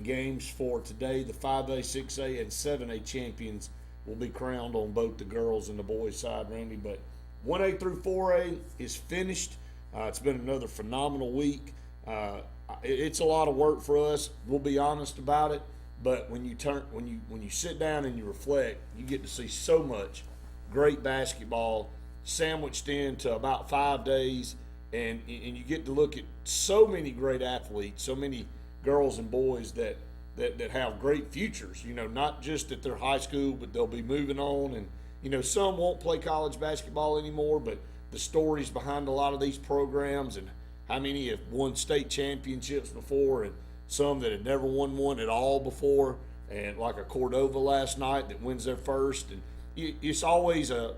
The games for today, the 5A, 6A, and 7A champions will be crowned on both the girls and the boys side, Randy. But 1A through 4A is finished. It's been another phenomenal week. It's a lot of work for us. We'll be honest about it. But when you sit down and you reflect, you get to see so much great basketball sandwiched into about 5 days, and you get to look at so many great athletes, so many girls and boys that have great futures. Not just at their high school, but they'll be moving on, and some won't play college basketball anymore. But the stories behind a lot of these programs, and how many have won state championships before, and some that had never won one at all before, and like a Cordova last night that wins their first. And it's always a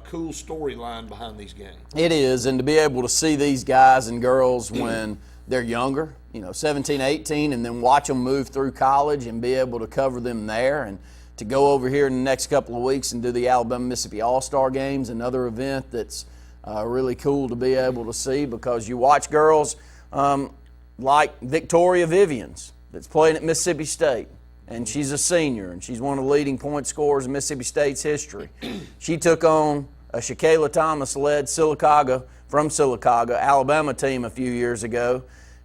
cool storyline behind these games. It is, and to be able to see these guys and girls when they're younger, 17, 18, and then watch them move through college and be able to cover them there, and to go over here in the next couple of weeks and do the Alabama-Mississippi All-Star Games, another event that's really cool to be able to see, because you watch girls like Victoria Vivians that's playing at Mississippi State, and she's a senior, and she's one of the leading point scorers in Mississippi State's history. She took on a Shaquilla Thomas-led from Sylacauga, Alabama team a few years ago,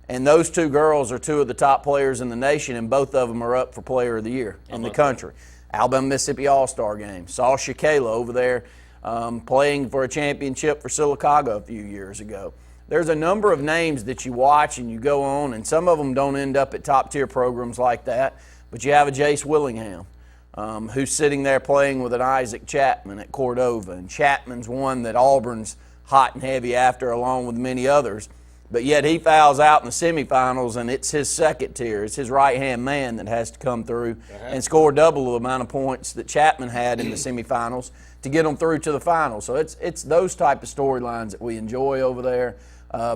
and those two girls are two of the top players in the nation, and both of them are up for Player of the Year in the country. Alabama-Mississippi All-Star Game. Saw Shaquilla over there playing for a championship for Sylacauga a few years ago. There's a number of names that you watch and you go on, and some of them don't end up at top-tier programs like that, but you have a Jace Willingham who's sitting there playing with an Isaac Chapman at Cordova, and Chapman's one that Auburn's hot and heavy after, along with many others, but yet he fouls out in the semifinals, and it's his second tier. It's his right-hand man that has to come through and score double the amount of points that Chapman had in the semifinals to get them through to the finals. So it's those type of storylines that we enjoy over there.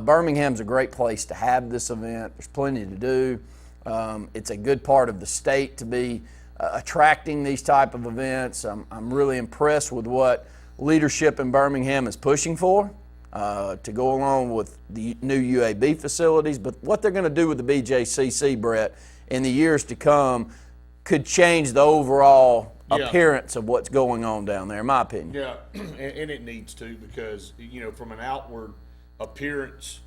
Birmingham's a great place to have this event. There's plenty to do. It's a good part of the state to be attracting these type of events. I'm really impressed with what leadership in Birmingham is pushing for to go along with the new UAB facilities. But what they're going to do with the BJCC, Brett, in the years to come could change the overall appearance of what's going on down there, in my opinion. Yeah, and it needs to, because, from an outward appearance,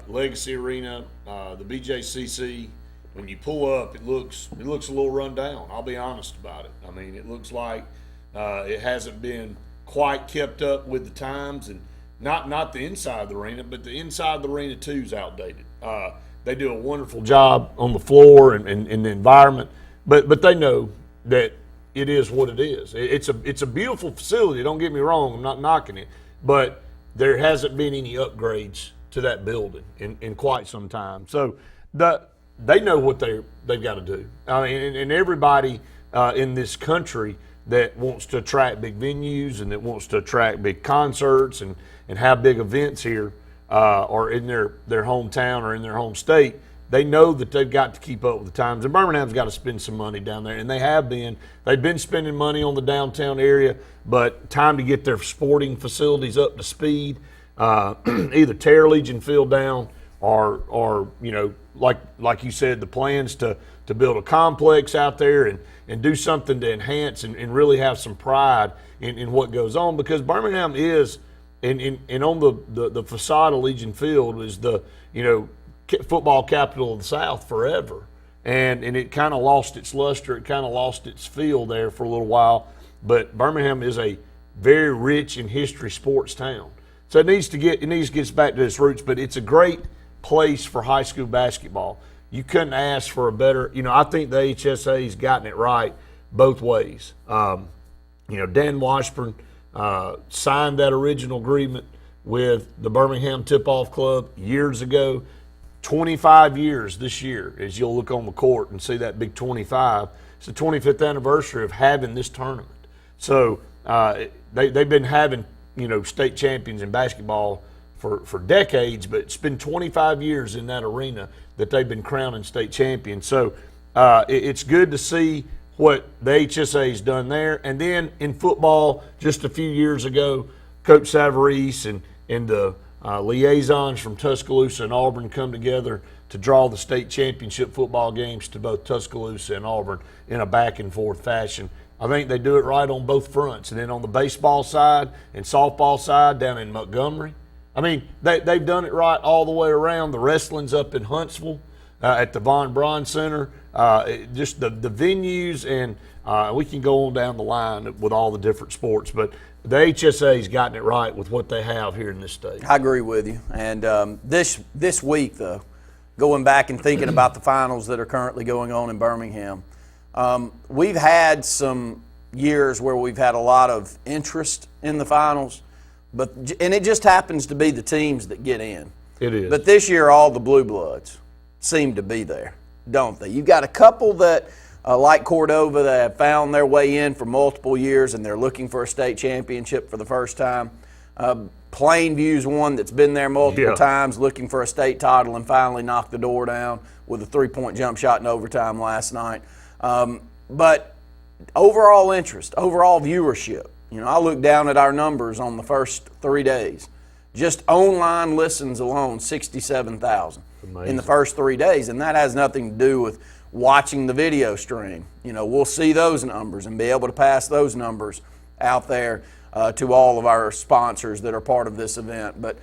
Legacy Arena, the BJCC, when you pull up, it looks a little run down. I'll be honest about it. I mean, it looks like it hasn't been quite kept up with the times, and not the inside of the arena, but the inside of the arena too is outdated. They do a wonderful job on the floor and the environment, but they know that it is what it is. It's a beautiful facility. Don't get me wrong. I'm not knocking it, but there hasn't been any upgrades to that building in quite some time. So they know what they've got to do. I mean, and everybody in this country that wants to attract big venues and that wants to attract big concerts and have big events here or in their hometown or in their home state, they know that they've got to keep up with the times. And Birmingham's got to spend some money down there, and they have been. They've been spending money on the downtown area, but time to get their sporting facilities up to speed, either tear Legion Field down or like you said, the plans to build a complex out there and do something to enhance and really have some pride in what goes on, because Birmingham is, and on the facade of Legion Field is the football capital of the South forever, and it kind of lost its luster, it kind of lost its feel there for a little while. But Birmingham is a very rich in history sports town, so it needs to get back to its roots. But it's a great place for high school basketball. You couldn't ask for a better. I think the HSA's gotten it right both ways. Dan Washburn signed that original agreement with the Birmingham Tip-Off Club years ago. 25 years this year, as you'll look on the court and see that big 25. It's the 25th anniversary of having this tournament. So they've been having state champions in basketball for decades, but it's been 25 years in that arena that they've been crowning state champions. So it's good to see what the HSA's done there. And then in football, just a few years ago, Coach Savarese and the liaisons from Tuscaloosa and Auburn come together to draw the state championship football games to both Tuscaloosa and Auburn in a back-and-forth fashion. I think they do it right on both fronts. And then on the baseball side and softball side down in Montgomery, I mean, they've done it right all the way around. The wrestling's up in Huntsville at the Von Braun Center. Just the venues, and we can go on down the line with all the different sports. But the HSA's gotten it right with what they have here in this state. I agree with you. And this week, though, going back and thinking about the finals that are currently going on in Birmingham, we've had some years where we've had a lot of interest in the finals, and it just happens to be the teams that get in. It is. But this year, all the blue bloods seem to be there, don't they? You've got a couple that, like Cordova, that have found their way in for multiple years, and they're looking for a state championship for the first time. Plainview's one that's been there multiple times, looking for a state title, and finally knocked the door down with a 3-point jump shot in overtime last night. But overall interest, overall viewership, I look down at our numbers on the first 3 days. Just online listens alone, 67,000 in the first 3 days, and that has nothing to do with watching the video stream. We'll see those numbers and be able to pass those numbers out there to all of our sponsors that are part of this event. But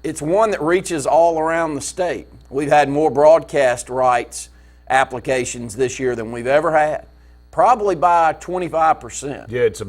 it's one that reaches all around the state. We've had more broadcast rights applications this year than we've ever had, probably by 25%. Yeah, it's a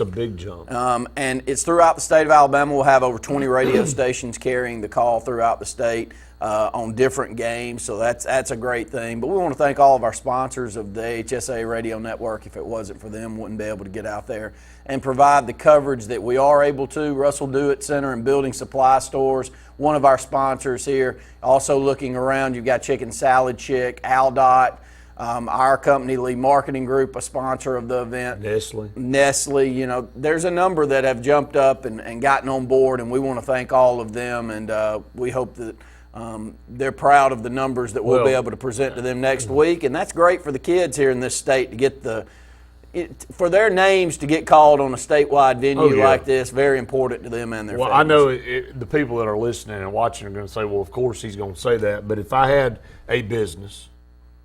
big jump. And it's throughout the state of Alabama. We'll have over 20 radio stations carrying the call throughout the state on different games, so that's a great thing. But we want to thank all of our sponsors of the HSA Radio Network. If it wasn't for them, we wouldn't be able to get out there and provide the coverage that we are able to. Russell Dewitt Center and Building Supply Stores, one of our sponsors here. Also looking around, you've got Chicken Salad Chick, Aldot, our company, Lee Marketing Group, a sponsor of the event. Nestle, there's a number that have jumped up and gotten on board, and we want to thank all of them, and we hope that they're proud of the numbers that we'll be able to present to them next week. And that's great for the kids here in this state to get for their names to get called on a statewide venue like this. Very important to them and their families. I know the people that are listening and watching are going to say, well, of course he's going to say that. But if I had a business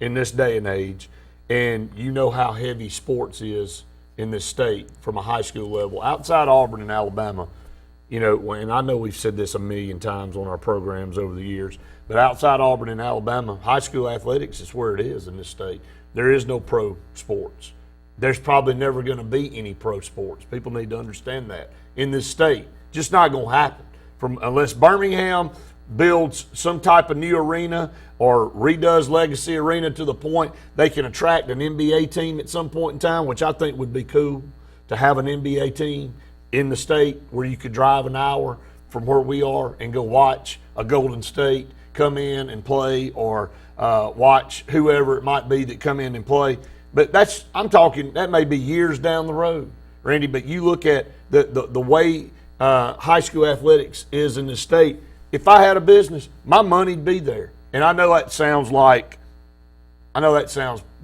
in this day and age, and you know how heavy sports is in this state from a high school level, outside Auburn and Alabama, and I know we've said this a million times on our programs over the years, but outside Auburn and Alabama, high school athletics is where it is in this state. There is no pro sports. There's probably never going to be any pro sports. People need to understand that in this state. Just not going to happen unless Birmingham builds some type of new arena or redoes Legacy Arena to the point they can attract an NBA team at some point in time, which I think would be cool to have an NBA team in the state where you could drive an hour from where we are and go watch a Golden State come in and play, or watch whoever it might be that come in and play. But I'm talking, that may be years down the road, Randy, but you look at the way high school athletics is in the state. If I had a business, my money'd be there. And I know that sounds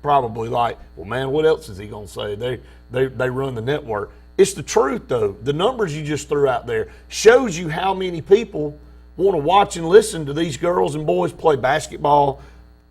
probably like, well, man, what else is he going to say? They run the network. It's the truth, though. The numbers you just threw out there shows you how many people want to watch and listen to these girls and boys play basketball,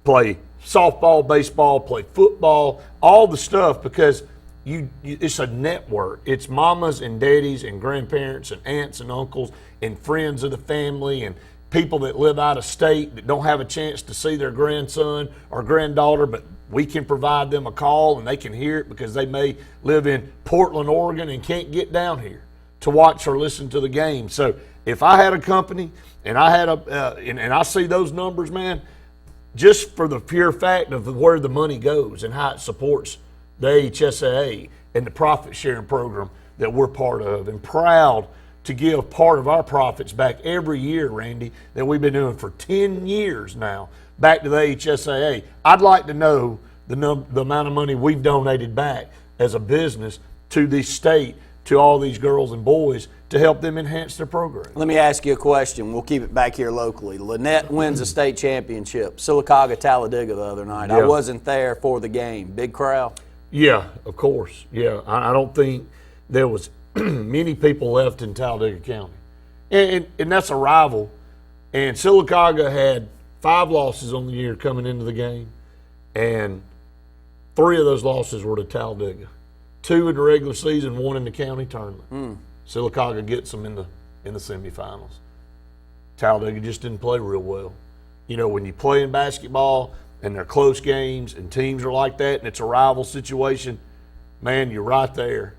play softball, baseball, play football, all the stuff, because it's a network. It's mamas and daddies and grandparents and aunts and uncles and friends of the family and people that live out of state that don't have a chance to see their grandson or granddaughter, but we can provide them a call and they can hear it because they may live in Portland, Oregon, and can't get down here to watch or listen to the game. So if I had a company and I had and I see those numbers, man, just for the pure fact of where the money goes and how it supports the HSAA and the profit sharing program that we're part of, and proud to give part of our profits back every year, Randy, that we've been doing for 10 years now, back to the HSAA. I'd like to know the amount of money we've donated back as a business to this state, to all these girls and boys, to help them enhance their program. Let me ask you a question. We'll keep it back here locally. Lynette wins a state championship. Sylacauga, Talladega the other night. I wasn't there for the game. Big crowd? Yeah, of course. Yeah, I don't think there was many people left in Talladega County. And that's a rival. And Sylacauga had 5 losses on the year coming into the game, and 3 of those losses were to Talladega. 2 in the regular season, 1 in the county tournament. Sylacauga gets them in the semifinals. Talladega just didn't play real well. You know, when you play in basketball and they're close games and teams are like that and it's a rival situation, man, you're right there,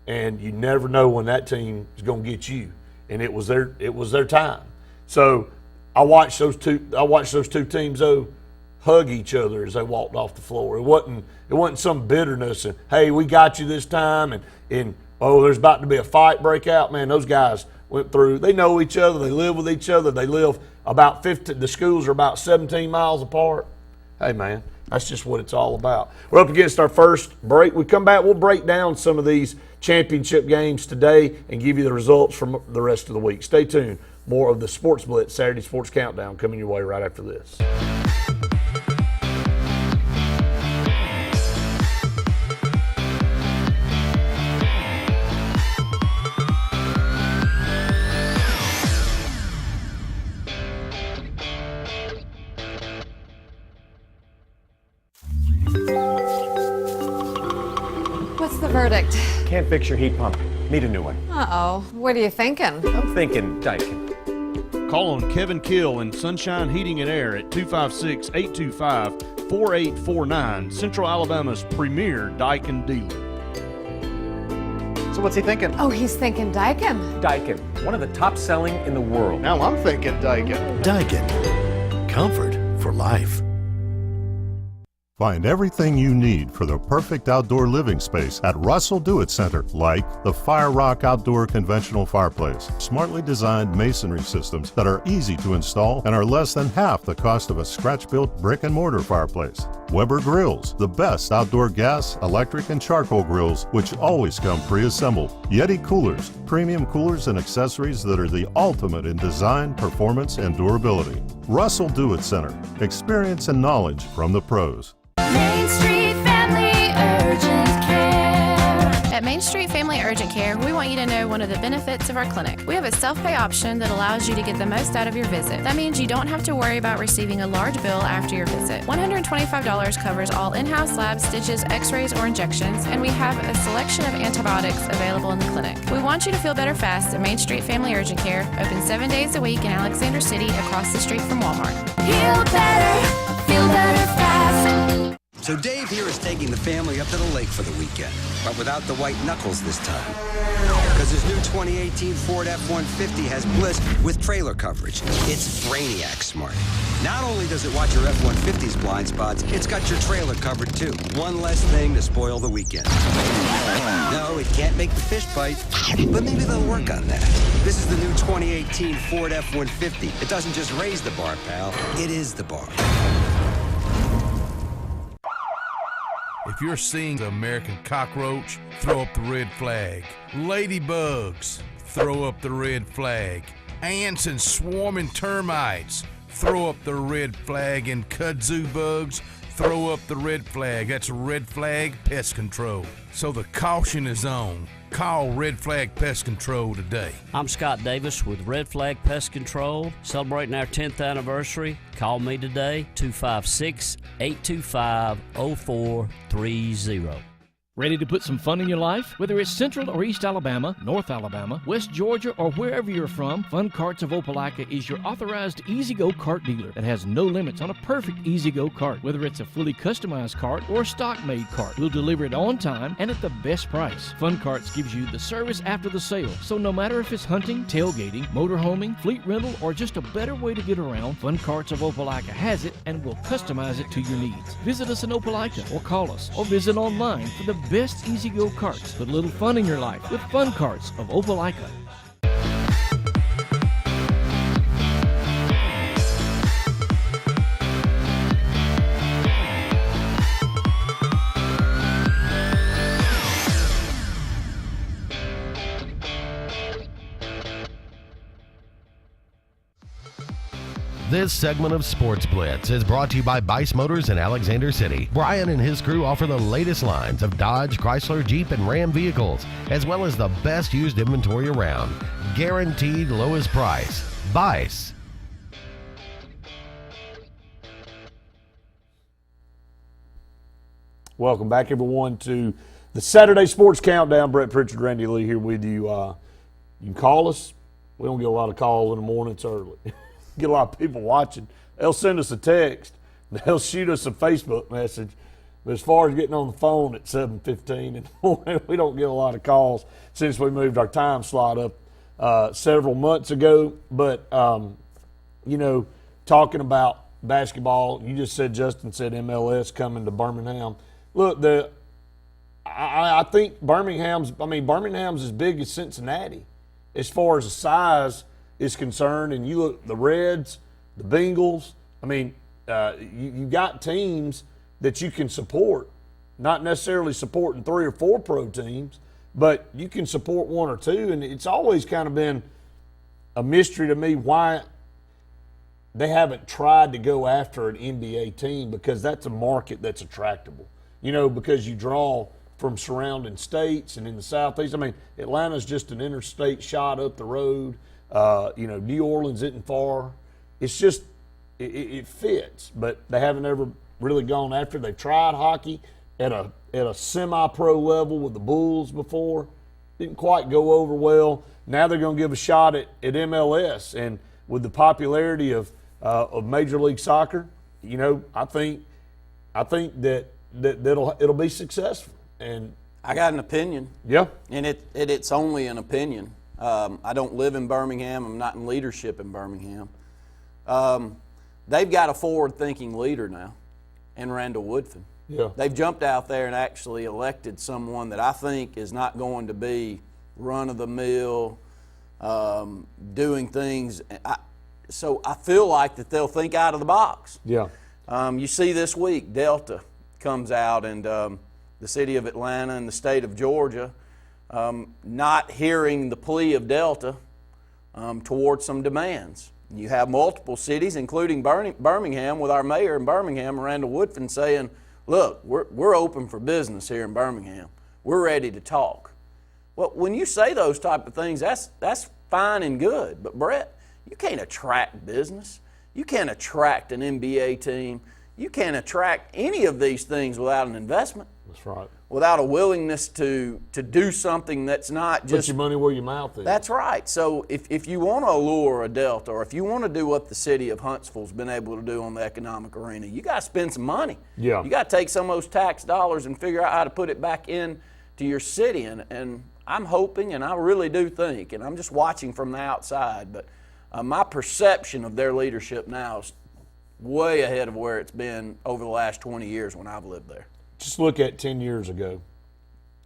and you never know when that team is going to get you. And it was their time. So I watched those two teams though hug each other as they walked off the floor. It wasn't some bitterness and, hey, we got you this time, and oh, there's about to be a fight break out. Man, those guys went through. They know each other. They live with each other. They live about 50. The schools are about 17 miles apart. Hey, man, that's just what it's all about. We're up against our first break. We come back, we'll break down some of these championship games today and give you the results from the rest of the week. Stay tuned. More of the Sports Blitz Saturday Sports Countdown coming your way right after this. What's the verdict? Can't fix your heat pump. Need a new one. Uh-oh. What are you thinking? I'm thinking Daikin. Call on Kevin Kill and Sunshine Heating and Air at 256-825-4849, Central Alabama's premier Daikin dealer. So what's he thinking? Oh, he's thinking Daikin. Daikin, one of the top selling in the world. Now I'm thinking Daikin. Daikin. Comfort for life. Find everything you need for the perfect outdoor living space at Russell Do-It Center, like the Fire Rock Outdoor Conventional Fireplace. Smartly designed masonry systems that are easy to install and are less than half the cost of a scratch-built brick and mortar fireplace. Weber Grills, the best outdoor gas, electric, and charcoal grills, which always come pre-assembled. Yeti Coolers, premium coolers and accessories that are the ultimate in design, performance, and durability. Russell Do-It Center, experience and knowledge from the pros. Main Street Family Urgent Care. At Main Street Family Urgent Care, we want you to know one of the benefits of our clinic. We have a self-pay option that allows you to get the most out of your visit. That means you don't have to worry about receiving a large bill after your visit. $125 covers all in-house labs, stitches, x-rays, or injections, and we have a selection of antibiotics available in the clinic. We want you to feel better fast at Main Street Family Urgent Care, open 7 days a week in Alexander City across the street from Walmart. Heal better, feel better fast. So Dave here is taking the family up to the lake for the weekend, but without the white knuckles this time. Because his new 2018 Ford F-150 has Blitz with trailer coverage. It's Brainiac smart. Not only does it watch your F-150's blind spots, it's got your trailer covered too. One less thing to spoil the weekend. No, it can't make the fish bite, but maybe they'll work on that. This is the new 2018 Ford F-150. It doesn't just raise the bar, pal. It is the bar. If you're seeing the American cockroach, throw up the red flag. Ladybugs, throw up the red flag. Ants and swarming termites, throw up the red flag. And kudzu bugs, throw up the red flag. That's Red Flag Pest Control. So the caution is on. Call Red Flag Pest Control today. I'm Scott Davis with Red Flag Pest Control, celebrating our 10th anniversary. Call me today, 256-825-0430. Ready to put some fun in your life? Whether it's Central or East Alabama, North Alabama, West Georgia, or wherever you're from, Fun Carts of Opelika is your authorized easy-go kart dealer that has no limits on a perfect easy-go kart. Whether it's a fully customized kart or a stock-made kart, we'll deliver it on time and at the best price. Fun Carts gives you the service after the sale, so no matter if it's hunting, tailgating, motorhoming, fleet rental, or just a better way to get around, Fun Carts of Opelika has it and will customize it to your needs. Visit us in Opelika or call us or visit online for the best easy-go karts. Put a little fun in your life with Fun Carts of Opelika. This segment of Sports Blitz is brought to you by Bice Motors in Alexander City. Brian and his crew offer the latest lines of Dodge, Chrysler, Jeep, and Ram vehicles, as well as the best used inventory around. Guaranteed lowest price. Bice. Welcome back, everyone, to the Saturday Sports Countdown. Brett Pritchard, Randy Lee here with you. You can call us. We don't get a lot of calls in the morning. It's early. Get a lot of people watching. They'll send us a text. They'll shoot us a Facebook message. But as far as getting on the phone at 7:15 in the morning, we don't get a lot of calls since we moved our time slot up several months ago. But, you know, talking about basketball, you just said, Justin said MLS coming to Birmingham. Look, I think Birmingham's as big as Cincinnati as far as the size is concerned. And you look, the Reds, the Bengals, I mean, you got teams that you can support, not necessarily supporting 3 or 4 pro teams, but you can support 1 or 2. And it's always kind of been a mystery to me why they haven't tried to go after an NBA team, because that's a market that's attractable. You know, because you draw from surrounding states and in the Southeast. I mean, Atlanta's just an interstate shot up the road. You know, New Orleans isn't far. It's just, it fits, but they haven't ever really gone after. They've tried hockey at a semi-pro level with the Bulls before. Didn't quite go over well. Now they're going to give a shot at MLS, and with the popularity of Major League Soccer, you know, I think that it'll be successful. And I got an opinion. Yeah. And it's only an opinion. I don't live in Birmingham. I'm not in leadership in Birmingham. They've got a forward-thinking leader now in Randall Woodfin. Yeah. They've jumped out there and actually elected someone that I think is not going to be run-of-the-mill, doing things. So I feel like that they'll think out of the box. Yeah. You see this week, Delta comes out, and the city of Atlanta and the state of Georgia not hearing the plea of Delta towards some demands. You have multiple cities, including Birmingham, with our mayor in Birmingham, Randall Woodfin, saying, look, we're open for business here in Birmingham. We're ready to talk. Well, when you say those type of things, that's fine and good. But, Brett, you can't attract business. You can't attract an NBA team. You can't attract any of these things without an investment. That's right. Without a willingness to do something that's not just – put your money where your mouth is. That's right. So if you want to allure a Delta, or if you want to do what the city of Huntsville's been able to do on the economic arena, you got to spend some money. Yeah. You got to take some of those tax dollars and figure out how to put it back in to your city. And I'm hoping, and I really do think, and I'm just watching from the outside, but my perception of their leadership now is way ahead of where it's been over the last 20 years when I've lived there. Just look at 10 years ago.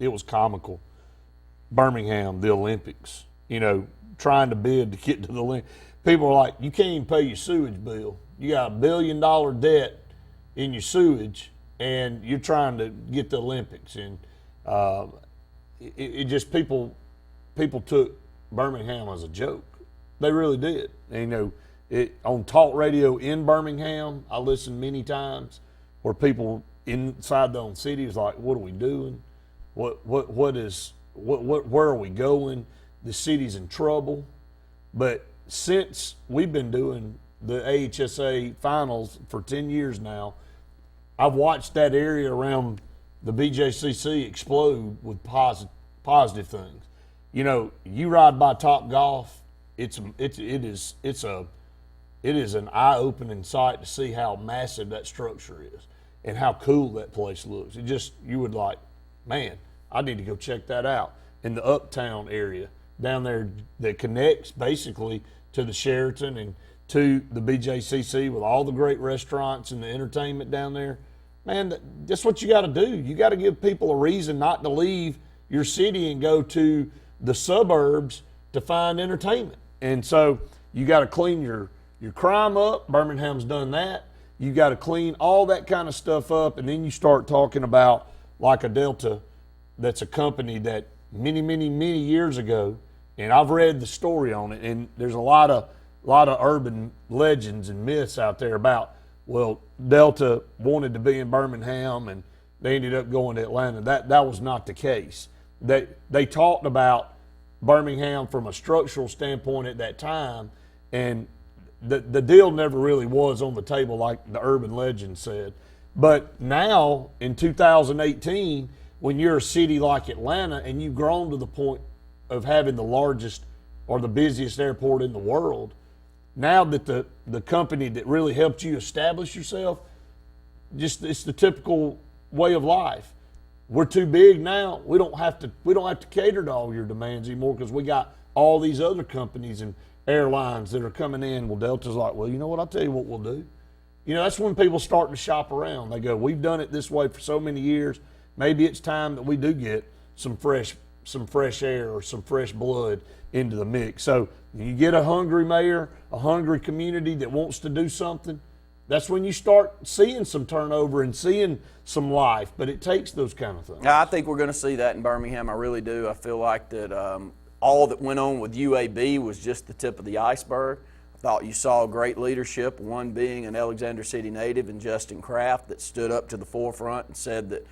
It was comical. Birmingham, the Olympics, you know, trying to bid to get to the Olympics. People are like, you can't even pay your sewage bill. You got $1 billion debt in your sewage, and you're trying to get the Olympics. And it just, people took Birmingham as a joke. They really did. And, you know, on talk radio in Birmingham, I listened many times where people inside their own city is like, what are we doing? Where are we going? The city's in trouble. But since we've been doing the AHSA finals for 10 years now, I've watched that area around the BJCC explode with positive things. You know, you ride by Top Golf, it is an eye-opening sight to see how massive that structure is and how cool that place looks. You would like, man, I need to go check that out. In the Uptown area down there that connects basically to the Sheraton and to the BJCC with all the great restaurants and the entertainment down there. Man, that's what you got to do. You got to give people a reason not to leave your city and go to the suburbs to find entertainment. And so you got to clean your crime up. Birmingham's done that. You got to clean all that kind of stuff up, and then you start talking about like a Delta that's a company that many, many, many years ago, and I've read the story on it, and there's a lot of urban legends and myths out there about, well, Delta wanted to be in Birmingham and they ended up going to Atlanta. That was not the case. They talked about Birmingham from a structural standpoint at that time, and the deal never really was on the table like the urban legend said. But now in 2018, when you're a city like Atlanta and you've grown to the point of having the largest or the busiest airport in the world, now that the company that really helped you establish yourself, it's the typical way of life. We're too big now. We don't have to cater to all your demands anymore because we got all these other companies and airlines that are coming in. Well, Delta's like, well, you know what? I'll tell you what we'll do. You know, that's when people start to shop around. They go, we've done it this way for so many years. Maybe it's time that we do get some fresh air or some fresh blood into the mix. So you get a hungry mayor, a hungry community that wants to do something, that's when you start seeing some turnover and seeing some life. But it takes those kind of things. I think we're going to see that in Birmingham. I really do. I feel like that all that went on with UAB was just the tip of the iceberg. I thought you saw great leadership, one being an Alexander City native and Justin Kraft that stood up to the forefront and said that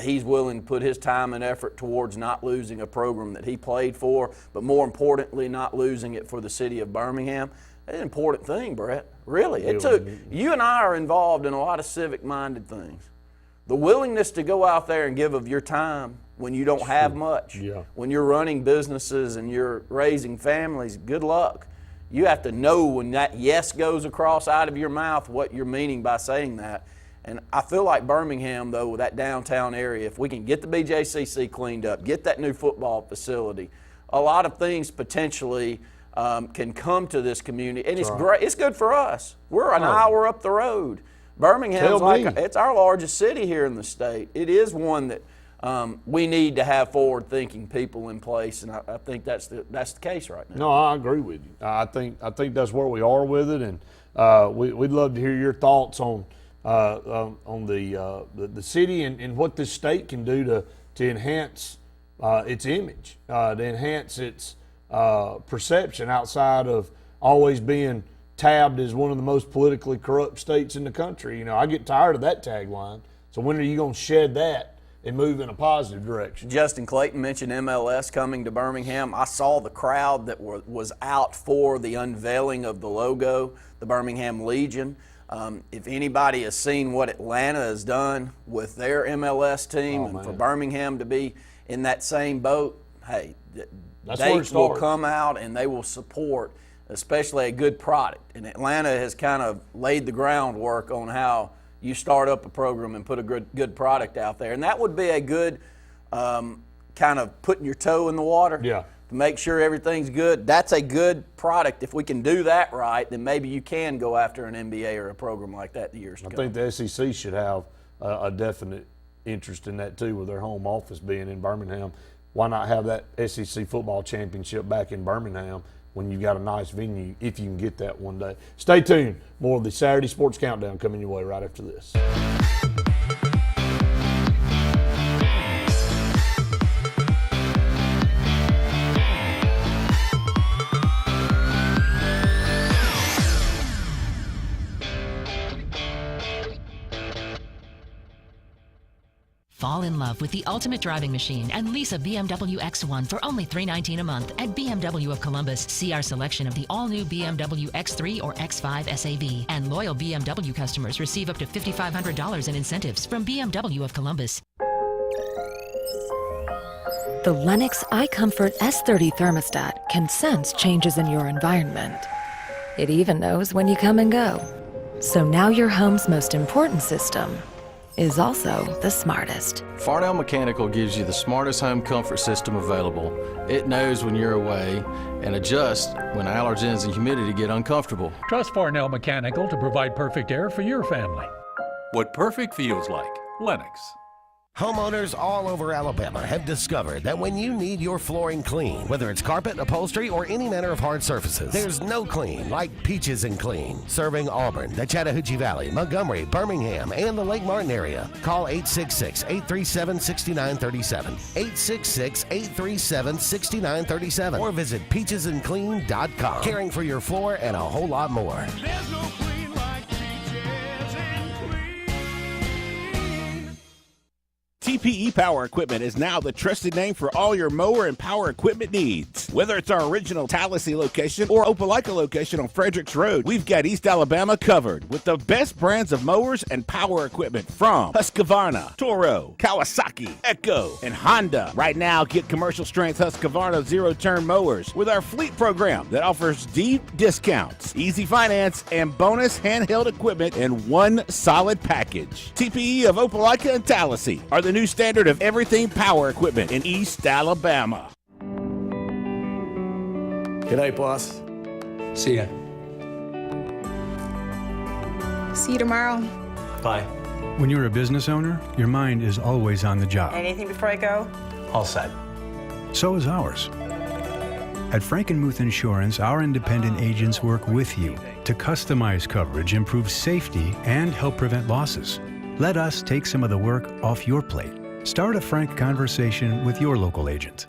he's willing to put his time and effort towards not losing a program that he played for, but more importantly, not losing it for the city of Birmingham. That's an important thing, Brett. Really. It took, you and I are involved in a lot of civic-minded things. The willingness to go out there and give of your time when you don't have much, when you're running businesses and you're raising families, good luck. You have to know when that yes goes across out of your mouth what you're meaning by saying that. And I feel like Birmingham, though, with that downtown area, if we can get the BJCC cleaned up, get that new football facility, a lot of things potentially can come to this community. And it's great. It's good for us. We're an hour up the road. Birmingham's it's our largest city here in the state. It is one that we need to have forward-thinking people in place, and I think that's the case right now. No, I agree with you. I think that's where we are with it, and we'd love to hear your thoughts on the city and what this state can do to enhance its image, to enhance its perception outside of always being tabbed as one of the most politically corrupt states in the country. You know, I get tired of that tagline. So when are you going to shed that and move in a positive direction? Justin Clayton mentioned MLS coming to Birmingham. I saw the crowd that was out for the unveiling of the logo, the Birmingham Legion. If anybody has seen what Atlanta has done with their MLS team for Birmingham to be in that same boat, hey, they will come out and they will support especially a good product. And Atlanta has kind of laid the groundwork on how you start up a program and put a good product out there. And that would be a good kind of putting your toe in the water to make sure everything's good. That's a good product. If we can do that right, then maybe you can go after an NBA or a program like that in years to come. I think the SEC should have a definite interest in that too, with their home office being in Birmingham. Why not have that SEC football championship back in Birmingham when you got a nice venue, if you can get that one day? Stay tuned. More of the Saturday Sports Countdown coming your way right after this. Fall in love with the ultimate driving machine and lease a BMW X1 for only $319 a month at BMW of Columbus. See our selection of the all-new BMW X3 or X5 SAV. And loyal BMW customers receive up to $5,500 in incentives from BMW of Columbus. The Lennox iComfort S30 thermostat can sense changes in your environment. It even knows when you come and go. So now your home's most important system is also the smartest. Farnell Mechanical gives you the smartest home comfort system available. It knows when you're away and adjusts when allergens and humidity get uncomfortable. Trust Farnell Mechanical to provide perfect air for your family. What perfect feels like. Lennox. Homeowners all over Alabama have discovered that when you need your flooring clean, whether it's carpet, upholstery, or any manner of hard surfaces, there's no clean like Peaches and Clean. Serving Auburn, the Chattahoochee Valley, Montgomery, Birmingham, and the Lake Martin area. Call 866-837-6937. 866-837-6937. Or visit peachesandclean.com. Caring for your floor and a whole lot more. There's no clean like Peaches and Clean. TPE Power Equipment is now the trusted name for all your mower and power equipment needs. Whether it's our original Tallahassee location or Opelika location on Fredericks Road, we've got East Alabama covered with the best brands of mowers and power equipment from Husqvarna, Toro, Kawasaki, Echo, and Honda. Right now, get commercial strength Husqvarna zero-turn mowers with our fleet program that offers deep discounts, easy finance, and bonus handheld equipment in one solid package. TPE of Opelika and Tallahassee are the new standard of everything power equipment in East Alabama. Good night, boss. See ya. See you tomorrow. Bye. When you're a business owner, your mind is always on the job. Anything before I go? All set. So is ours. At Frankenmuth Insurance, our independent agents work with you to customize coverage, improve safety, and help prevent losses. Let us take some of the work off your plate. Start a frank conversation with your local agent.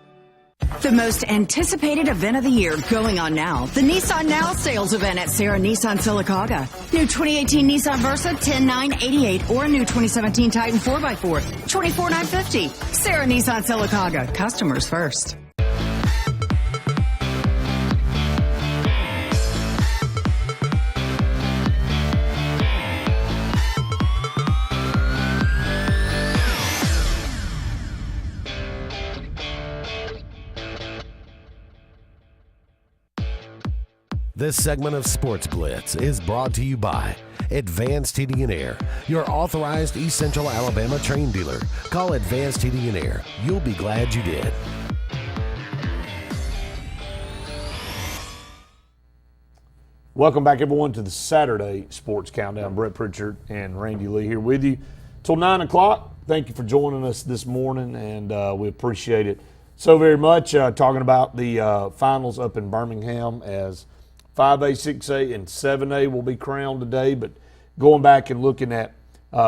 The most anticipated event of the year going on now. The Nissan Now sales event at Sarah Nissan Sylacauga. New 2018 Nissan Versa, $10,988, or a new 2017 Titan 4x4, $24,950. Sarah Nissan Sylacauga. Customers first. This segment of Sports Blitz is brought to you by Advanced Heating and Air, your authorized East Central Alabama train dealer. Call Advanced Heating and Air. You'll be glad you did. Welcome back, everyone, to the Saturday Sports Countdown. Brett Pritchard and Randy Lee here with you till 9 o'clock. Thank you for joining us this morning, and we appreciate it so very much. Talking about the finals up in Birmingham as 5A, 6A, and 7A will be crowned today, but going back and looking at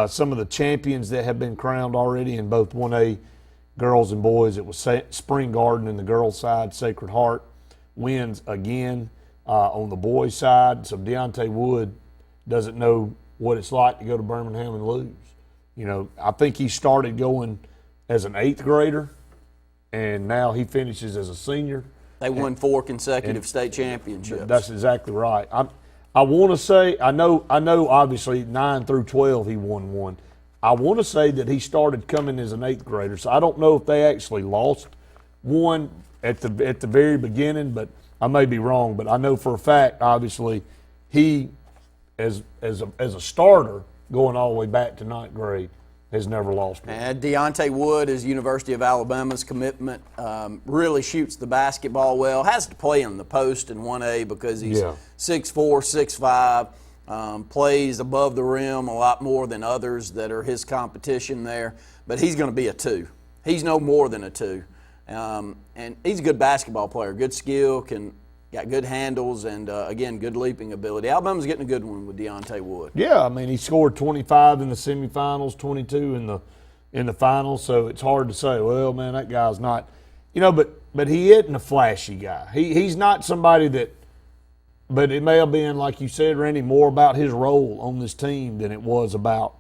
some of the champions that have been crowned already in both 1A girls and boys, it was Spring Garden in the girls' side. Sacred Heart wins again on the boys' side. So Deontay Wood doesn't know what it's like to go to Birmingham and lose. You know, I think he started going as an 8th grader, and now he finishes as a senior. They won 4 consecutive state championships. That's exactly right. I want to say, I know obviously 9 through 12 he won one. I want to say that he started coming as an 8th grader, so I don't know if they actually lost one at the very beginning, but I may be wrong. But I know for a fact, obviously, he as a starter going all the way back to 9th grade has never lost one. And Deontay Wood is University of Alabama's commitment. Really shoots the basketball well. Has to play in the post in 1A because he's 6'4", 6'5", plays above the rim a lot more than others that are his competition there. But he's going to be a 2. He's no more than a 2. And he's a good basketball player, good skill, got good handles, and again, good leaping ability. Alabama's getting a good one with Deontay Wood. Yeah, I mean, he scored 25 in the semifinals, 22 in the finals, so it's hard to say, well, man, that guy's not, you know, but he isn't a flashy guy. He's not somebody that, but it may have been, like you said, Randy, more about his role on this team than it was about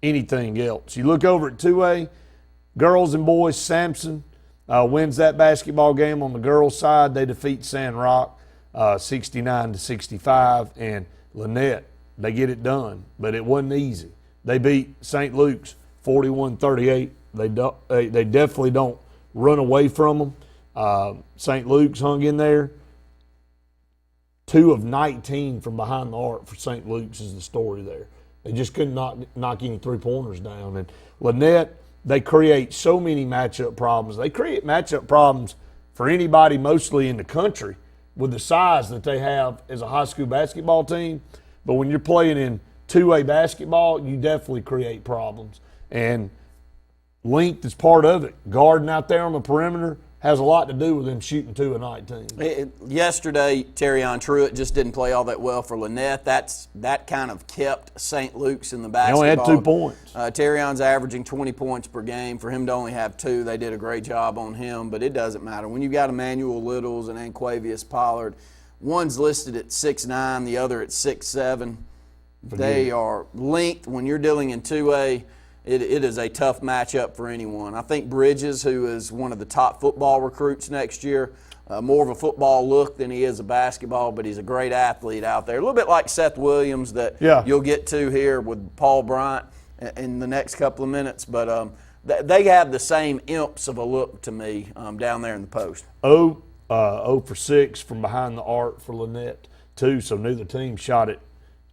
anything else. You look over at 2A, girls and boys, Sampson wins that basketball game on the girls' side. They defeat San Rock 69-65, and Lynette, they get it done, but it wasn't easy. They beat St. Luke's 41-38. They definitely don't run away from them. St. Luke's hung in there. 2 of 19 from behind the arc for St. Luke's is the story there. They just couldn't knock any three-pointers down. And Lynette, they create so many matchup problems. They create matchup problems for anybody mostly in the country with the size that they have as a high school basketball team. But when you're playing in 2A basketball, you definitely create problems. And length is part of it. Guarding out there on the perimeter has a lot to do with them shooting 2 of 19. Yesterday, Terrion Truitt just didn't play all that well for Lynette. That kind of kept St. Luke's in the basketball. They only had 2 points. Terrion's averaging 20 points per game. For him to only have 2, they did a great job on him, but it doesn't matter. When you got Emmanuel Littles and Anquavius Pollard, one's listed at 6'9", the other at 6'7". They are linked when you're dealing in 2A. it is a tough matchup for anyone. I think Bridges, who is one of the top football recruits next year, more of a football look than he is a basketball, but he's a great athlete out there. A little bit like Seth Williams that you'll get to here with Paul Bryant in the next couple of minutes. But they have the same imps of a look to me down there in the post. 0 for 6 from behind the arc for Lynette, too, so neither team shot it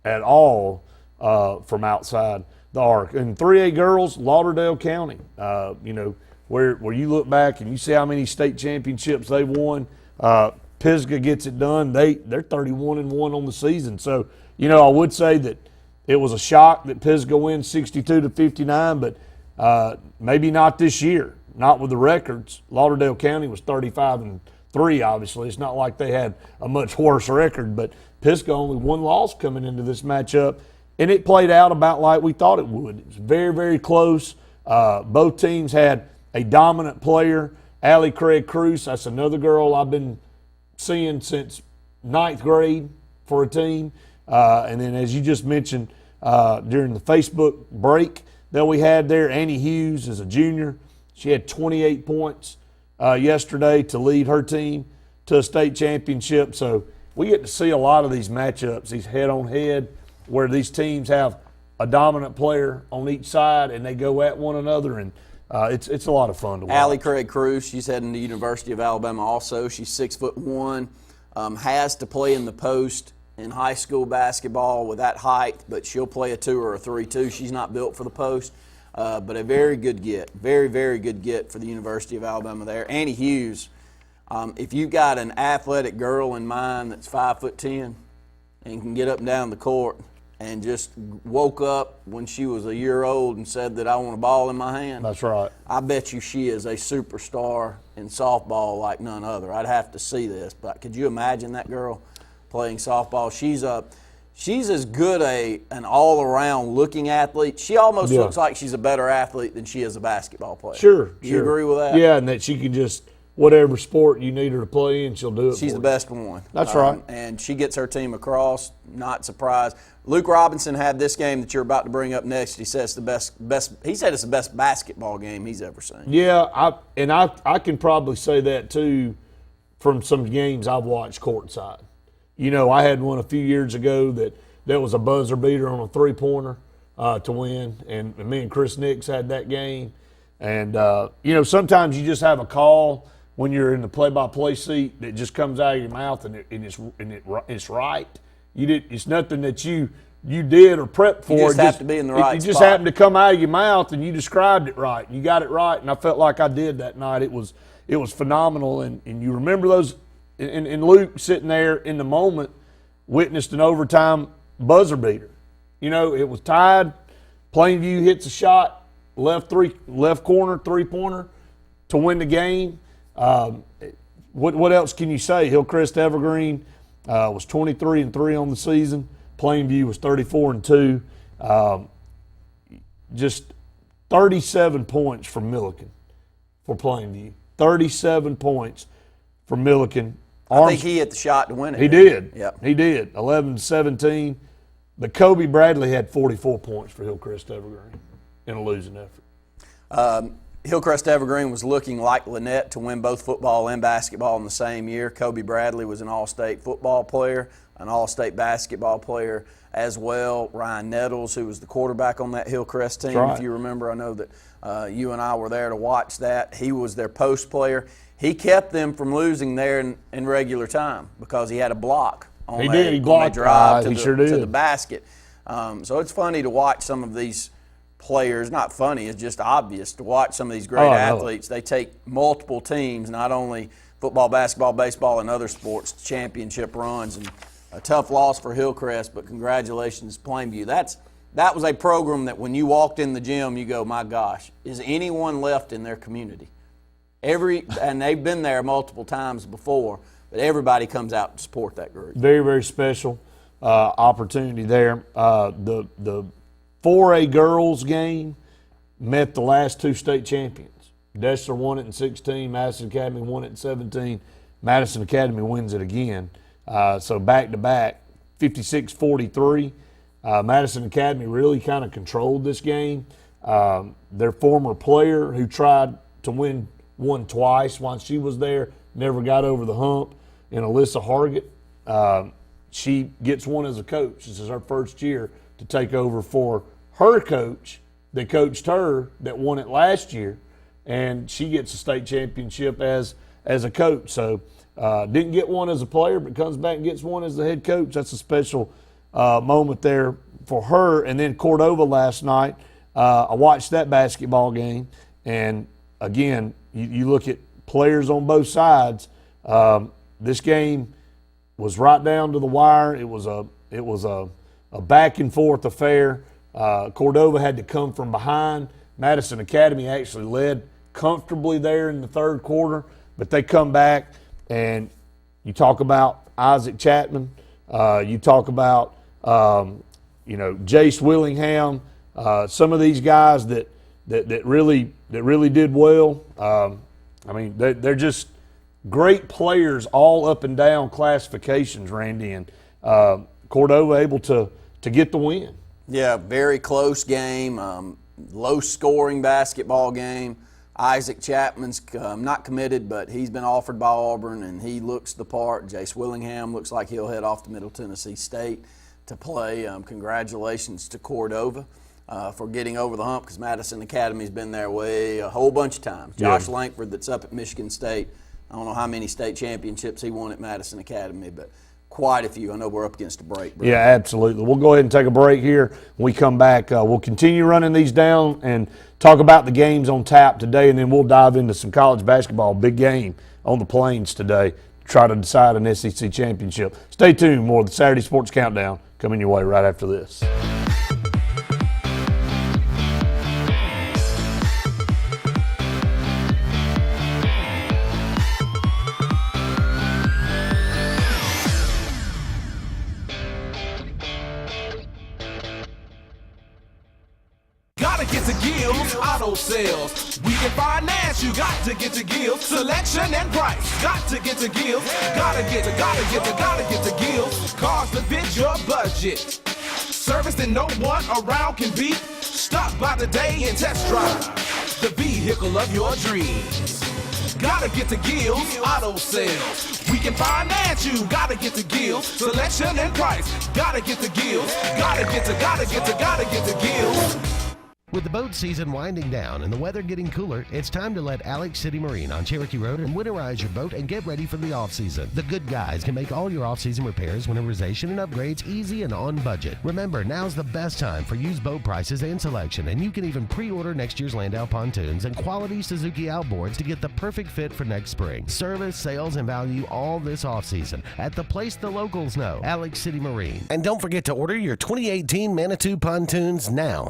at all from outside the arc. And 3A girls, Lauderdale County, where you look back and you see how many state championships they won. Pisgah gets it done. They're 31-1 on the season. So, I would say that it was a shock that Pisgah wins 62-59, but maybe not this year, not with the records. Lauderdale County was 35-3, obviously. It's not like they had a much worse record, but Pisgah only one loss coming into this matchup, and it played out about like we thought it would. It was very, very close. Both teams had a dominant player, Allie Craig Cruz. That's another girl I've been seeing since 9th grade for a team. And then, as you just mentioned, during the Facebook break that we had there, Annie Hughes is a junior. She had 28 points yesterday to lead her team to a state championship. So we get to see a lot of these matchups, these head-on-head, where these teams have a dominant player on each side and they go at one another, and it's a lot of fun to watch. Allie Craig Cruz, she's heading to the University of Alabama also. She's 6'1", has to play in the post in high school basketball with that height, but she'll play a 2 or a 3-2. She's not built for the post, but a very good get, very, very good get for the University of Alabama there. Annie Hughes, if you've got an athletic girl in mind that's 5'10" and can get up and down the court and just woke up when she was a year old and said that I want a ball in my hand. That's right. I bet you she is a superstar in softball like none other. I'd have to see this, but could you imagine that girl playing softball? She's as good an all-around looking athlete. She almost looks like she's a better athlete than she is a basketball player. Sure. Do you agree with that? Yeah, and that she can just, whatever sport you need her to play in, she'll do it. She's the best one. That's right. And she gets her team across, not surprised. Luke Robinson had this game that you're about to bring up next. He says he said it's the best basketball game he's ever seen. Yeah, I can probably say that too from some games I've watched courtside. I had one a few years ago that was a buzzer beater on a three-pointer to win, and me and Chris Nix had that game. And, sometimes you just have a call when you're in the play-by-play seat that just comes out of your mouth and it's right. It's nothing that you did or prepped for. You just have to be in the right spot. It just happened to come out of your mouth and you described it right. You got it right, and I felt like I did that night. It was phenomenal, and you remember those. And Luke, sitting there in the moment, witnessed an overtime buzzer beater. It was tied. Plainview hits a shot, left corner, three-pointer to win the game. What else can you say? Hillcrest Evergreen was 23-3 on the season. Plainview was 34-2. Just 37 points from Milliken for Plainview. 37 points for Milliken. I think he hit the shot to win it. He did. Yep. He did. 11-17. But Kobe Bradley had 44 points for Hillcrest Evergreen in a losing effort. Hillcrest Evergreen was looking like Lynette to win both football and basketball in the same year. Kobe Bradley was an all-state football player, an all-state basketball player as well. Ryan Nettles, who was the quarterback on that Hillcrest team, right. If you remember, I know that you and I were there to watch that. He was their post player. He kept them from losing there in regular time because he had a block on He blocked drive to the basket. So it's funny to watch some of these players. Not funny, it's just obvious to watch some of these great athletes. They take multiple teams, not only football, basketball, baseball, and other sports, championship runs. And a tough loss for Hillcrest, but congratulations, Plainview. That was a program that when you walked in the gym, you go, my gosh, is anyone left in their community? And they've been there multiple times before, but everybody comes out to support that group. Very, very special opportunity there. The 4A girls game met the last two state champions. Dessler won it in 16, Madison Academy won it in 17. Madison Academy wins it again. So back-to-back, 56-43. Madison Academy really kind of controlled this game. Their former player who tried to win one twice while she was there, never got over the hump, and Alyssa Hargett, she gets one as a coach. This is her first year to take over for her coach that coached her that won it last year, and she gets a state championship as a coach. So didn't get one as a player, but comes back and gets one as the head coach. That's a special moment there for her. And then Cordova last night, I watched that basketball game, and again, you look at players on both sides. This game was right down to the wire. It was a back and forth affair. Cordova had to come from behind. Madison Academy actually led comfortably there in the third quarter, but they come back, and you talk about Isaac Chapman. You talk about Jace Willingham. Some of these guys that really did well. I mean, they're just great players all up and down classifications, Randy, and Cordova able to get the win. Yeah, very close game, low-scoring basketball game. Isaac Chapman's not committed, but he's been offered by Auburn, and he looks the part. Jace Willingham looks like he'll head off to Middle Tennessee State to play. Congratulations to Cordova for getting over the hump, because Madison Academy's been there a whole bunch of times. Josh Langford, that's up at Michigan State, I don't know how many state championships he won at Madison Academy, but quite a few. I know we're up against a break. Yeah, absolutely. We'll go ahead and take a break here. When we come back, we'll continue running these down and talk about the games on tap today, and then we'll dive into some college basketball. Big game on the Plains today to try to decide an SEC championship. Stay tuned. More of the Saturday Sports Countdown coming your way right after this. Gotta get to Gills Auto Sales. We can finance, you got to get to Gills. Selection and price, got to get to Gills. Gotta get to Gills. Cars that fit your budget. Service that no one around can beat. Stop by today and test drive the vehicle of your dreams. Gotta get to Gills Auto Sales. We can finance you. Gotta get to Gills. Selection and price. Gotta get to Gills. Gotta get to Gills. With the boat season winding down and the weather getting cooler, it's time to let Alex City Marine on Cherokee Road and winterize your boat and get ready for the off-season. The good guys can make all your off-season repairs, winterization, and upgrades easy and on budget. Remember, now's the best time for used boat prices and selection, and you can even pre-order next year's Landau pontoons and quality Suzuki outboards to get the perfect fit for next spring. Service, sales, and value all this off-season at the place the locals know, Alex City Marine. And don't forget to order your 2018 Manitou pontoons now.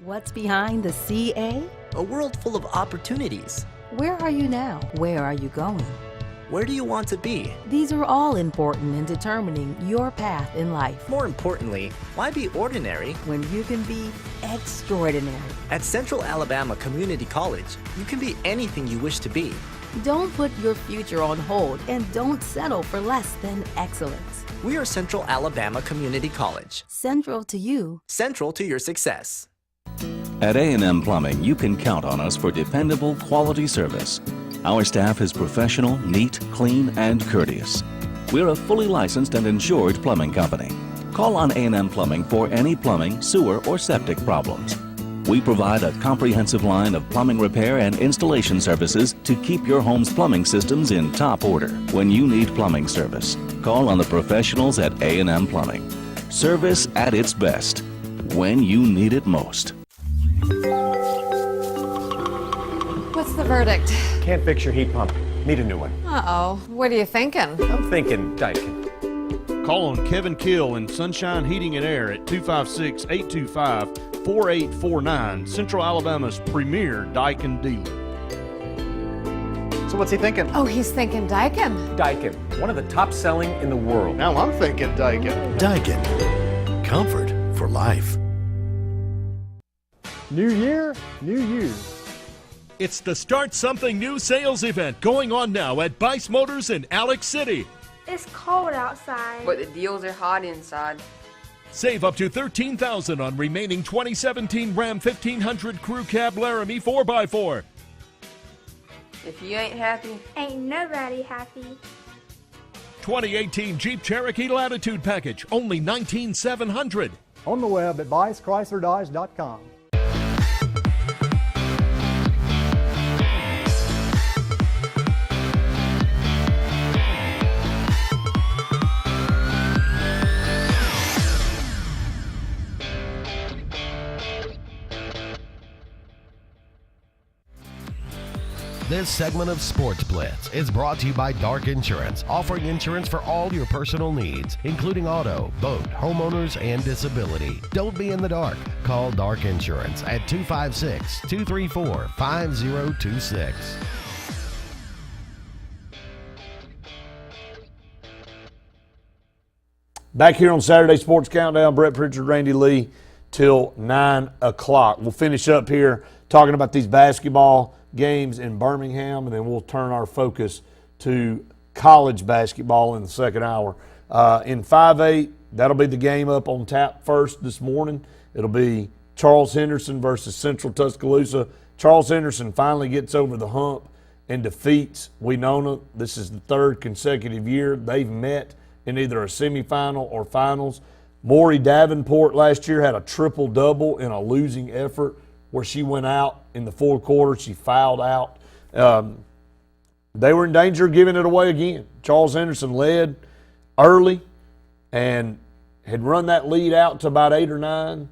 What's behind the CA? A world full of opportunities. Where are you now? Where are you going? Where do you want to be? These are all important in determining your path in life. More importantly, why be ordinary when you can be extraordinary? At Central Alabama Community College, you can be anything you wish to be. Don't put your future on hold, and don't settle for less than excellence. We are Central Alabama Community College. Central to you. Central to your success. At A&M Plumbing, you can count on us for dependable, quality service. Our staff is professional, neat, clean, and courteous. We're a fully licensed and insured plumbing company. Call on A&M Plumbing for any plumbing, sewer, or septic problems. We provide a comprehensive line of plumbing repair and installation services to keep your home's plumbing systems in top order. When you need plumbing service, call on the professionals at A&M Plumbing. Service at its best, when you need it most. What's the verdict? Can't fix your heat pump. Need a new one. Uh-oh. What are you thinking? I'm thinking Daikin. Call on Kevin Kill and Sunshine Heating and Air at 256-825-4849, Central Alabama's premier Daikin dealer. So what's he thinking? Oh, he's thinking Daikin. Daikin, one of the top selling in the world. Now I'm thinking Daikin. Daikin, comfort for life. New year, new you. It's the Start Something New sales event going on now at Bice Motors in Alex City. It's cold outside, but the deals are hot inside. Save up to $13,000 on remaining 2017 Ram 1500 Crew Cab Laramie 4x4. If you ain't happy, ain't nobody happy. 2018 Jeep Cherokee Latitude Package, only $19,700. On the web at BuySChryslerDodge.com. This segment of Sports Blitz is brought to you by Dark Insurance, offering insurance for all your personal needs, including auto, boat, homeowners, and disability. Don't be in the dark. Call Dark Insurance at 256-234-5026. Back here on Saturday Sports Countdown, Brett Pritchard, Randy Lee, till 9 o'clock. We'll finish up here talking about these basketball games in Birmingham, and then we'll turn our focus to college basketball in the second hour. In 5A, that'll be the game up on tap first this morning. It'll be Charles Henderson versus Central Tuscaloosa. Charles Henderson finally gets over the hump and defeats Winona. This is the third consecutive year they've met in either a semifinal or finals. Maury Davenport last year had a triple-double in a losing effort where she went out in the fourth quarter. She fouled out. They were in danger of giving it away again. Charles Henderson led early and had run that lead out to about 8 or 9.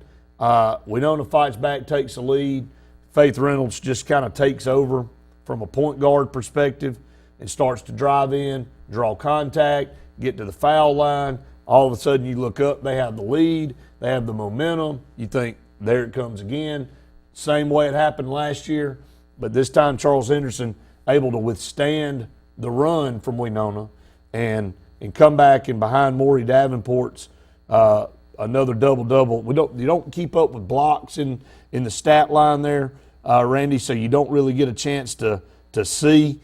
Winona fights back, takes the lead. Faith Reynolds just kind of takes over from a point guard perspective and starts to drive in, draw contact, get to the foul line. All of a sudden you look up, they have the lead, they have the momentum. You think, there it comes again. Same way it happened last year, but this time Charles Henderson able to withstand the run from Winona and come back and behind Maury Davenport's another double-double. You don't keep up with blocks in the stat line there, Randy, so you don't really get a chance to see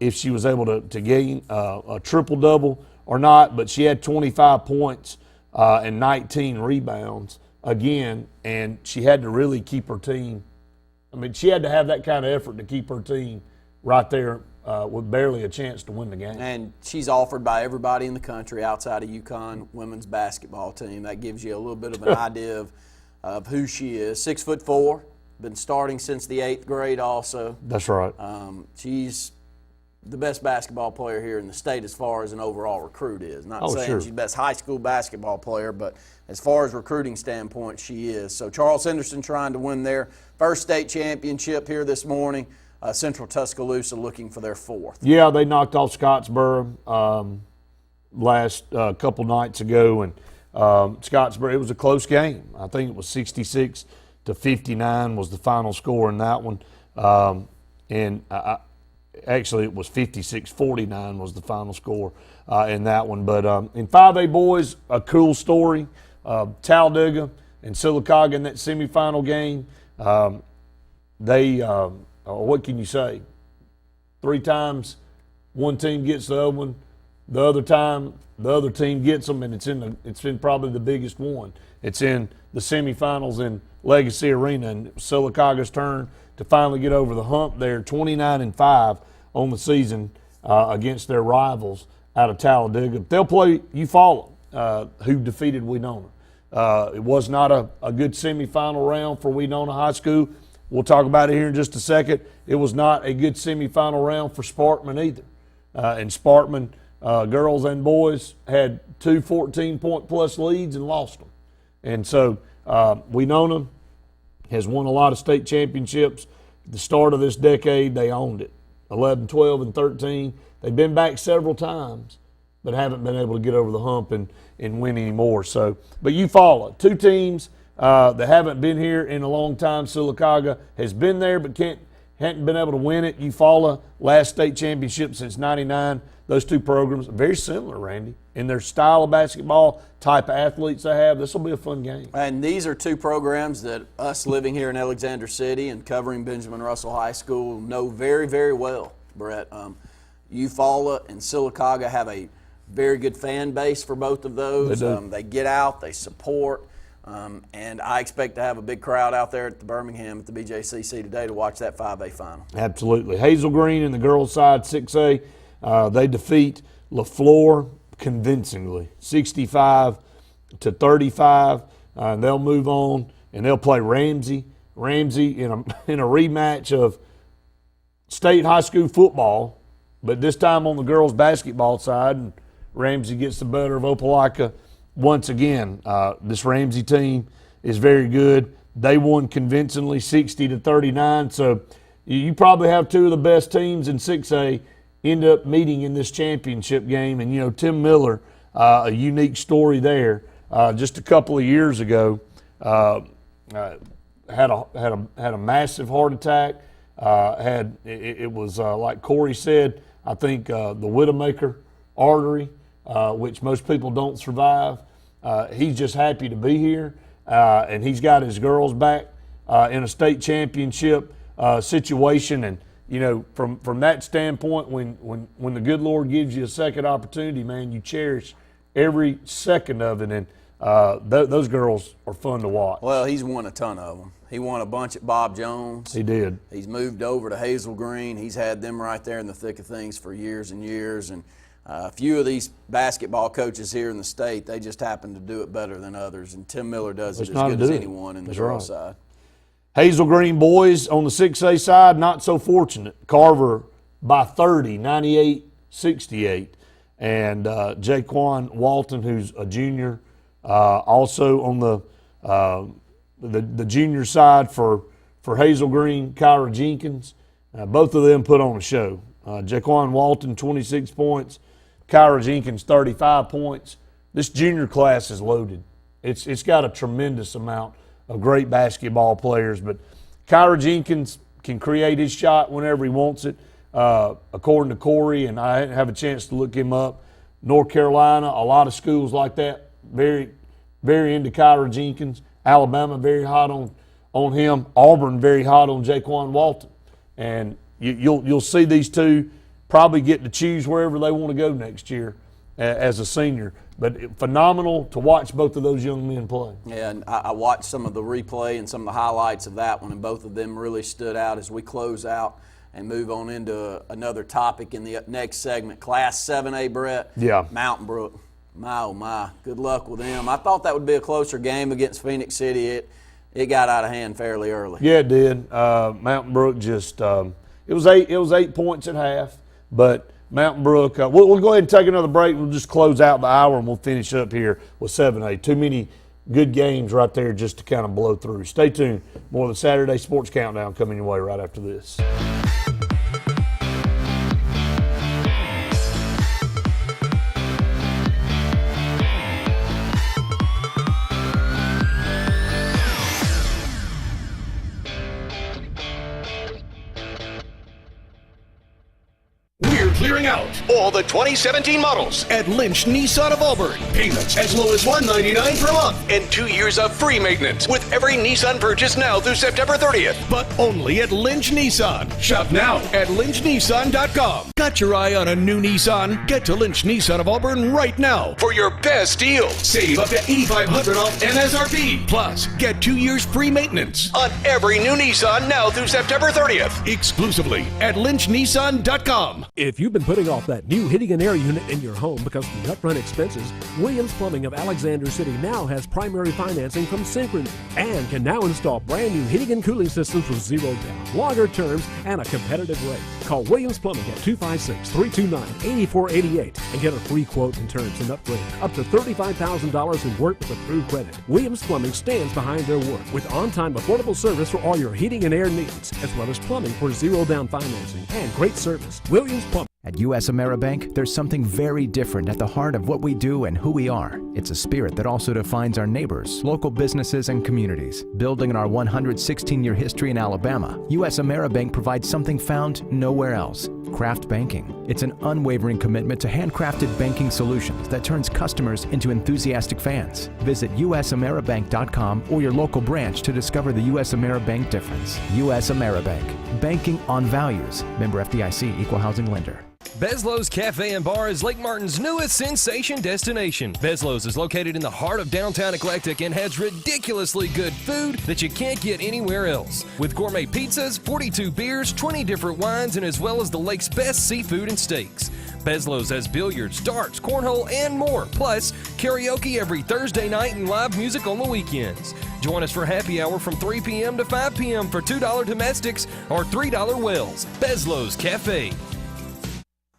if she was able to gain a triple-double or not, but she had 25 points and 19 rebounds again, and she had to really keep her team. I mean, she had to have that kind of effort to keep her team right there with barely a chance to win the game. And she's offered by everybody in the country outside of UConn women's basketball team. That gives you a little bit of an idea of who she is. 6'4", been starting since the 8th grade also. That's right. She's the best basketball player here in the state as far as an overall recruit is. Not saying she's the best high school basketball player, but as far as recruiting standpoint, she is. So Charles Henderson trying to win their first state championship here this morning. Central Tuscaloosa looking for their 4th. Yeah, they knocked off Scottsboro last couple nights ago, and Scottsboro, it was a close game. I think it was 66-59 was the final score in that one. And actually, it was 56-49 was the final score in that one. But in 5A boys, a cool story. Talladega and Sylacauga in that semifinal game. What can you say? 3 times one team gets the other one. The other time the other team gets them, and it's been probably the biggest one. It's in the semifinals in Legacy Arena, and Sylacauga's turn to finally get over the hump there, 29-5 on the season against their rivals out of Talladega. They'll play Eufaula, who defeated Winona. It was not a good semifinal round for Winona High School. We'll talk about it here in just a second. It was not a good semifinal round for Sparkman either. And Sparkman, girls and boys, had 2 14-point-plus leads and lost them. And so Winona has won a lot of state championships. At the start of this decade, they owned it. 11, 12, and 13. They've been back several times, but haven't been able to get over the hump and win anymore. So, but Eufaula, 2 teams that haven't been here in a long time. Sylacauga has been there but hadn't been able to win it. Eufaula, last state championship since '99. Those 2 programs are very similar, Randy, in their style of basketball, type of athletes they have. This will be a fun game. And these are 2 programs that us living here in Alexander City and covering Benjamin Russell High School know very, very well, Brett. Eufaula and Sylacauga have a very good fan base for both of those. They do. They get out, they support, and I expect to have a big crowd out there at the Birmingham at the BJCC today to watch that 5A final. Absolutely. Hazel Green in the girls' side, 6A, they defeat LaFleur convincingly, 65-35. They'll move on, and they'll play Ramsey. Ramsey in a rematch of state high school football, but this time on the girls' basketball side, and Ramsey gets the better of Opelika once again. This Ramsey team is very good. They won convincingly, 60-39. So you probably have two of the best teams in 6A end up meeting in this championship game. And, you know, Tim Miller, a unique story there. Just a couple of years ago, had a massive heart attack. It was like Corey said, I think the Widowmaker artery, which most people don't survive. He's just happy to be here, and he's got his girls back in a state championship situation. And you know, from that standpoint, when the good Lord gives you a second opportunity, man, you cherish every second of it. And those girls are fun to watch. Well, he's won a ton of them. He won a bunch at Bob Jones. He did. He's moved over to Hazel Green. He's had them right there in the thick of things for years and years. And a few of these basketball coaches here in the state, they just happen to do it better than others. And Tim Miller does it as good as anyone in the girls' side. Hazel Green boys on the 6A side, not so fortunate. Carver by 30, 98-68. And Jaquan Walton, who's a junior, also on the junior side for Hazel Green, Kyra Jenkins. Both of them put on a show. Jaquan Walton, 26 points. Kyra Jenkins, 35 points. This junior class is loaded. It's got a tremendous amount of great basketball players, but Kyra Jenkins can create his shot whenever he wants it. According to Corey, and I didn't have a chance to look him up, North Carolina, a lot of schools like that, very, very into Kyra Jenkins. Alabama, very hot on him. Auburn, very hot on Jaquan Walton. And you'll see these two probably get to choose wherever they want to go next year as a senior. But phenomenal to watch both of those young men play. Yeah, and I watched some of the replay and some of the highlights of that one, and both of them really stood out as we close out and move on into another topic in the next segment. Class 7A, Brett. Yeah. Mountain Brook. My, oh, my. Good luck with them. I thought that would be a closer game against Phoenix City. It got out of hand fairly early. Yeah, it did. Mountain Brook just it was 8 points at half, but Mountain Brook, we'll go ahead and take another break. We'll just close out the hour, and we'll finish up here with 7A. Too many good games right there just to kind of blow through. Stay tuned. More of the Saturday Sports Countdown coming your way right after this. Clearing out all the 2017 models at Lynch Nissan of Auburn. Payments as low as $199 per month and 2 years of free maintenance with every Nissan purchase now through September 30th. But only at Lynch Nissan. Shop now at lynchnissan.com. Got your eye on a new Nissan? Get to Lynch Nissan of Auburn right now for your best deal. Save up to $8,500 off MSRP. Plus, get 2 years free maintenance on every new Nissan now through September 30th. Exclusively at lynchnissan.com. If you've been putting off that new heating and air unit in your home because of the upfront expenses, Williams Plumbing of Alexander City now has primary financing from Synchrony and can now install brand new heating and cooling systems with zero down, longer terms, and a competitive rate. Call Williams Plumbing at 256-329-8488 and get a free quote and terms and upgrade up to $35,000 in work with approved credit. Williams Plumbing stands behind their work with on-time affordable service for all your heating and air needs, as well as plumbing for zero down financing and great service. Williams Plumbing. At US Ameribank, there's something very different at the heart of what we do and who we are. It's a spirit that also defines our neighbors, local businesses, and communities. Building on our 116-year history in Alabama, US Ameribank provides something found nowhere else: craft banking. It's an unwavering commitment to handcrafted banking solutions that turns customers into enthusiastic fans. Visit usameribank.com or your local branch to discover the US Ameribank difference. US Ameribank. Banking on values. Member FDIC, Equal Housing Lender. Bezlo's Cafe and Bar is Lake Martin's newest sensation destination. Bezlo's is located in the heart of downtown Eclectic and has ridiculously good food that you can't get anywhere else. With gourmet pizzas, 42 beers, 20 different wines, and as well as the lake's best seafood and steaks. Bezlo's has billiards, darts, cornhole, and more. Plus, karaoke every Thursday night and live music on the weekends. Join us for happy hour from 3 p.m. to 5 p.m. for $2 domestics or $3 wells. Bezlo's Cafe.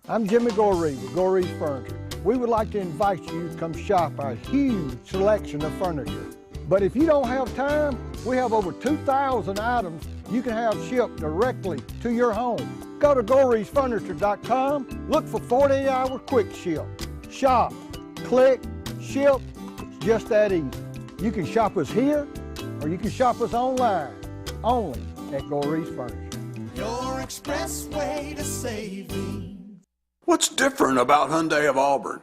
I'm Jimmy Goree with Goree's Furniture. We would like to invite you to come shop our huge selection of furniture. But if you don't have time, we have over 2,000 items you can have shipped directly to your home. Go to GoreesFurniture.com, look for 48-hour quick ship. Shop, click, ship, it's just that easy. You can shop us here, or you can shop us online, only at Goree's Furniture. Your express way to saving. What's different about Hyundai of Auburn?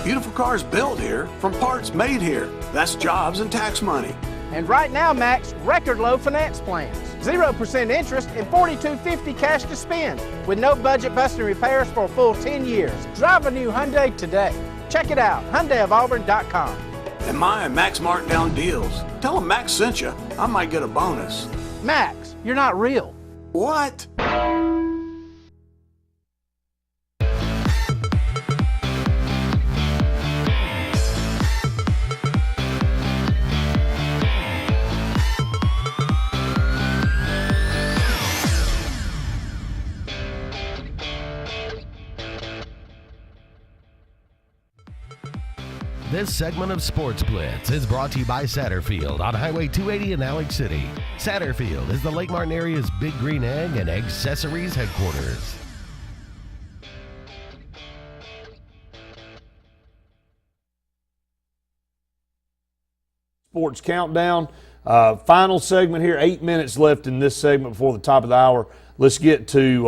Beautiful cars built here from parts made here. That's jobs and tax money. And right now, Max, record low finance plans. 0% interest and $42.50 cash to spend with no budget busting repairs for a full 10 years. Drive a new Hyundai today. Check it out, HyundaiofAuburn.com. And my Max Markdown deals. Tell them Max sent you. I might get a bonus. Max, you're not real. What? This segment of Sports Blitz is brought to you by Satterfield on Highway 280 in Alex City. Satterfield is the Lake Martin area's Big Green Egg and Accessories headquarters. Sports Countdown. Final segment here, 8 minutes left in this segment before the top of the hour. Let's get to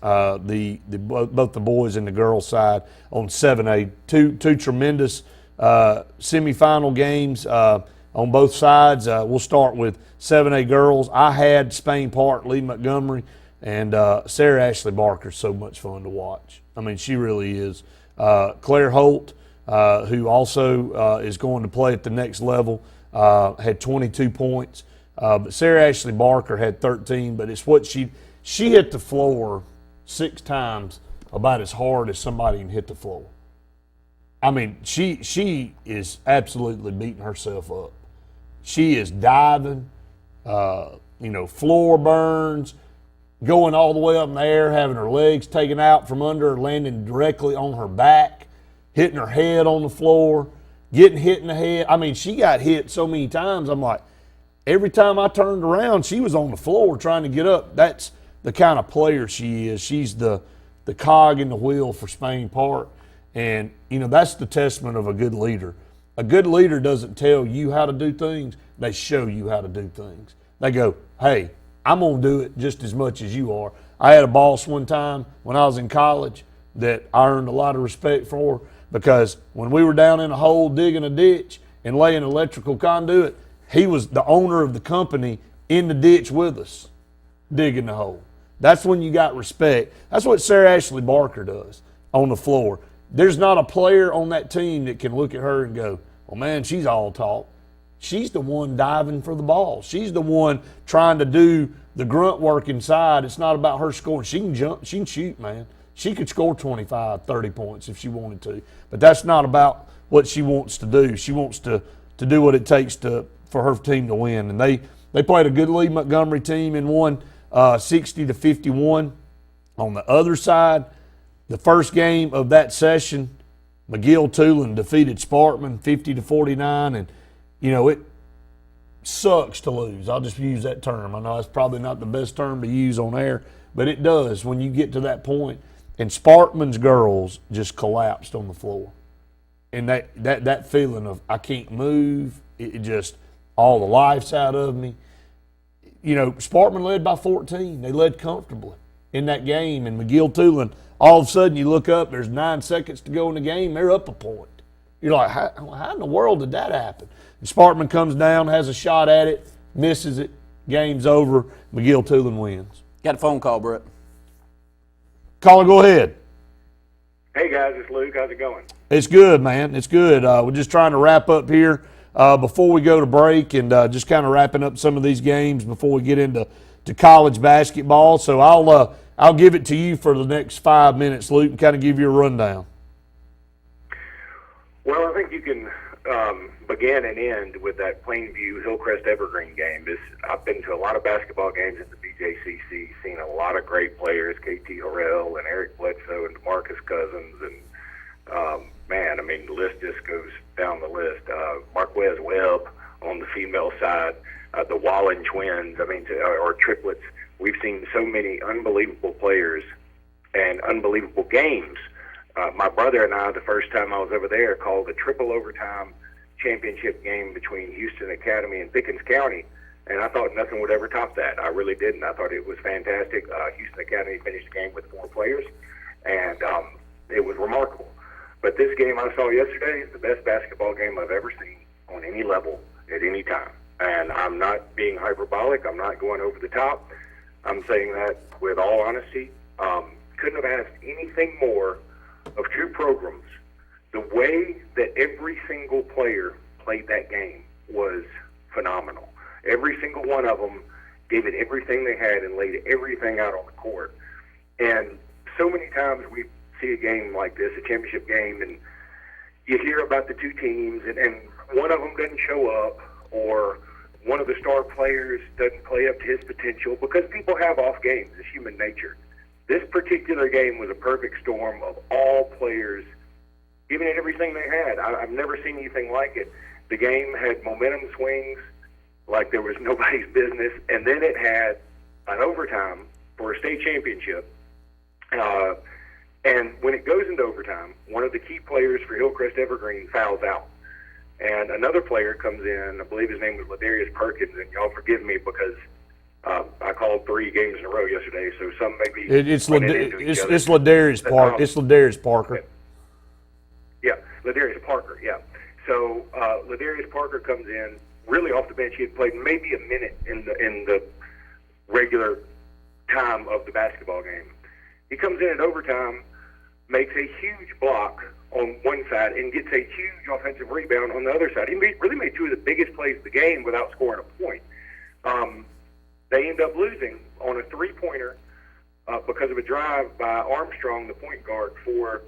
both the boys and the girls side on 7A. Two tremendous semifinal games on both sides. We'll start with 7A girls. I had Spain Park, Lee Montgomery, and Sarah Ashley Barker. So much fun to watch. I mean, she really is. Claire Holt, who also is going to play at the next level, had 22 points. But Sarah Ashley Barker had 13, but it's what she hit the floor 6 times about as hard as somebody can hit the floor. I mean, she is absolutely beating herself up. She is diving, floor burns, going all the way up in the air, having her legs taken out from under her, landing directly on her back, hitting her head on the floor, getting hit in the head. I mean, she got hit so many times. I'm like, every time I turned around, she was on the floor trying to get up. That's the kind of player she is. She's the cog in the wheel for Spain Park. And, that's the testament of a good leader. A good leader doesn't tell you how to do things. They show you how to do things. They go, hey, I'm going to do it just as much as you are. I had a boss one time when I was in college that I earned a lot of respect for, because when we were down in a hole digging a ditch and laying electrical conduit, he was the owner of the company in the ditch with us, digging the hole. That's when you got respect. That's what Sarah Ashley Barker does on the floor. There's not a player on that team that can look at her and go, well, man, she's all talk. She's the one diving for the ball. She's the one trying to do the grunt work inside. It's not about her scoring. She can jump. She can shoot, man. She could score 25, 30 points if she wanted to. But that's not about what she wants to do. She wants to do what it takes for her team to win. And they played a good Lee Montgomery team and won 60-51. On the other side, the first game of that session, McGill-Tulane defeated Sparkman 50-49, and it sucks to lose. I'll just use that term. I know it's probably not the best term to use on air, but it does when you get to that point. And Sparkman's girls just collapsed on the floor, and that feeling of I can't move, it just all the life's out of me. Sparkman led by 14. They led comfortably in that game, and McGill-Tulane, all of a sudden you look up, there's 9 seconds to go in the game, they're up a point. You're like, how in the world did that happen? And Sparkman comes down, has a shot at it, misses it, game's over, McGill-Tulane wins. Got a phone call, Brett. Caller, go ahead. Hey guys, it's Luke. How's it going? It's good, man. It's good. We're just trying to wrap up here before we go to break, and just kind of wrapping up some of these games before we get into college basketball. So I'll give it to you for the next 5 minutes, Luke, and kind of give you a rundown. Well, I think you can begin and end with that Plainview Hillcrest Evergreen game. I've been to a lot of basketball games at the BJCC, seen a lot of great players, KT Harrell and Eric Bledsoe and DeMarcus Cousins, and man, I mean, the list just goes down the list. Marquez Webb on the female side, the Wallen twins, I mean, or triplets. We've seen so many unbelievable players and unbelievable games. My brother and I, the first time I was over there, called a triple overtime championship game between Houston Academy and Pickens County, and I thought nothing would ever top that. I really didn't. I thought it was fantastic. Houston Academy finished the game with 4 players, and it was remarkable. But this game I saw yesterday is the best basketball game I've ever seen on any level at any time. And I'm not being hyperbolic. I'm not going over the top. I'm saying that with all honesty. Couldn't have asked anything more of two programs. The way that every single player played that game was phenomenal. Every single one of them gave it everything they had and laid everything out on the court. And so many times we see a game like this, a championship game, and you hear about the two teams, and one of them doesn't show up, or one of the star players doesn't play up to his potential, because people have off games. It's human nature. This particular game was a perfect storm of all players giving it everything they had. I've never seen anything like it. The game had momentum swings like there was nobody's business, and then it had an overtime for a state championship. And when it goes into overtime, one of the key players for Hillcrest Evergreen fouls out. And another player comes in, I believe his name was Ladarius Perkins, and y'all forgive me because I called 3 games in a row yesterday, so some may be It's Ladarius Parker. It's Ladarius Parker. Yeah, Ladarius Parker, yeah. So Ladarius Parker comes in really off the bench. He had played maybe a minute in the regular time of the basketball game. He comes in at overtime, makes a huge block on one side, and gets a huge offensive rebound on the other side. He really made 2 of the biggest plays of the game without scoring a point. They end up losing on a 3-pointer because of a drive by Armstrong, the point guard for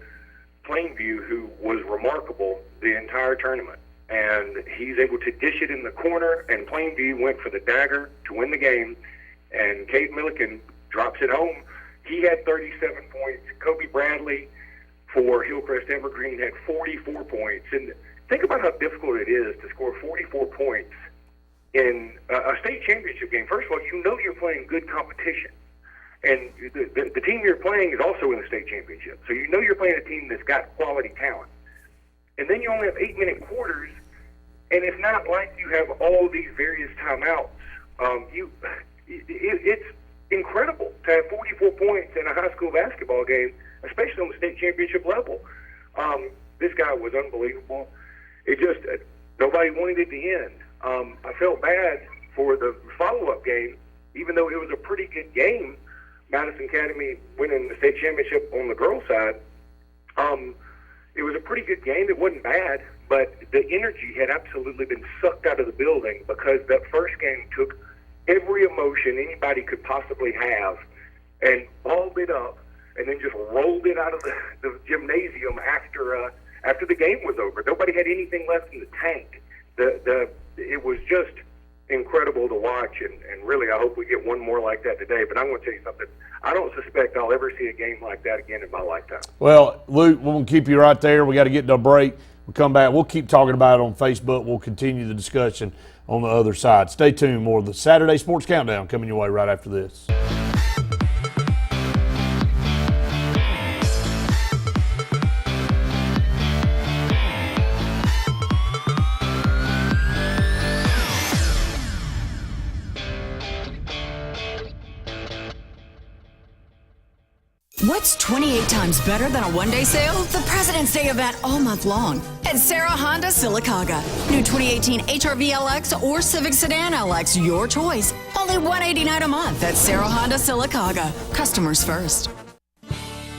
Plainview, who was remarkable the entire tournament. And he's able to dish it in the corner, and Plainview went for the dagger to win the game, and Cade Milliken drops it home. He had 37 points. Kobe Bradley for Hillcrest Evergreen had 44 points. And think about how difficult it is to score 44 points in a state championship game. First of all, you know you're playing good competition. And the team you're playing is also in the state championship. So you know you're playing a team that's got quality talent. And then you only have 8-minute quarters, and it's not like you have all these various timeouts. It's incredible to have 44 points in a high school basketball game, especially on the state championship level. This guy was unbelievable. It just, nobody wanted it to end. I felt bad for the follow-up game, even though it was a pretty good game. Madison Academy winning the state championship on the girls' side. It was a pretty good game. It wasn't bad, but the energy had absolutely been sucked out of the building because that first game took every emotion anybody could possibly have and balled it up and then just rolled it out of the gymnasium after the game was over. Nobody had anything left in the tank. It was just incredible to watch, and really I hope we get one more like that today. But I'm going to tell you something. I don't suspect I'll ever see a game like that again in my lifetime. Well, Luke, we're going to keep you right there. We got to get to a break. We'll come back. We'll keep talking about it on Facebook. We'll continue the discussion on the other side. Stay tuned. More of the Saturday Sports Countdown coming your way right after this. What's 28 times better than a one-day sale? The President's Day event all month long at Sarah Honda Sylacauga. New 2018 HR-V LX or Civic Sedan LX, your choice. Only $189 a month at Sarah Honda Sylacauga. Customers first.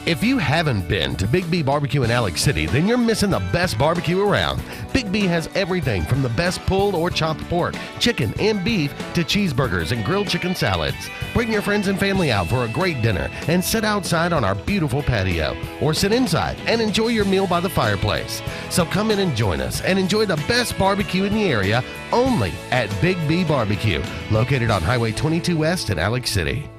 If you haven't been to Big B Barbecue in Alex City, then you're missing the best barbecue around. Big B has everything from the best pulled or chopped pork, chicken, and beef to cheeseburgers and grilled chicken salads. Bring your friends and family out for a great dinner and sit outside on our beautiful patio, or sit inside and enjoy your meal by the fireplace. So come in and join us and enjoy the best barbecue in the area only at Big B Barbecue, located on Highway 22 West in Alex City.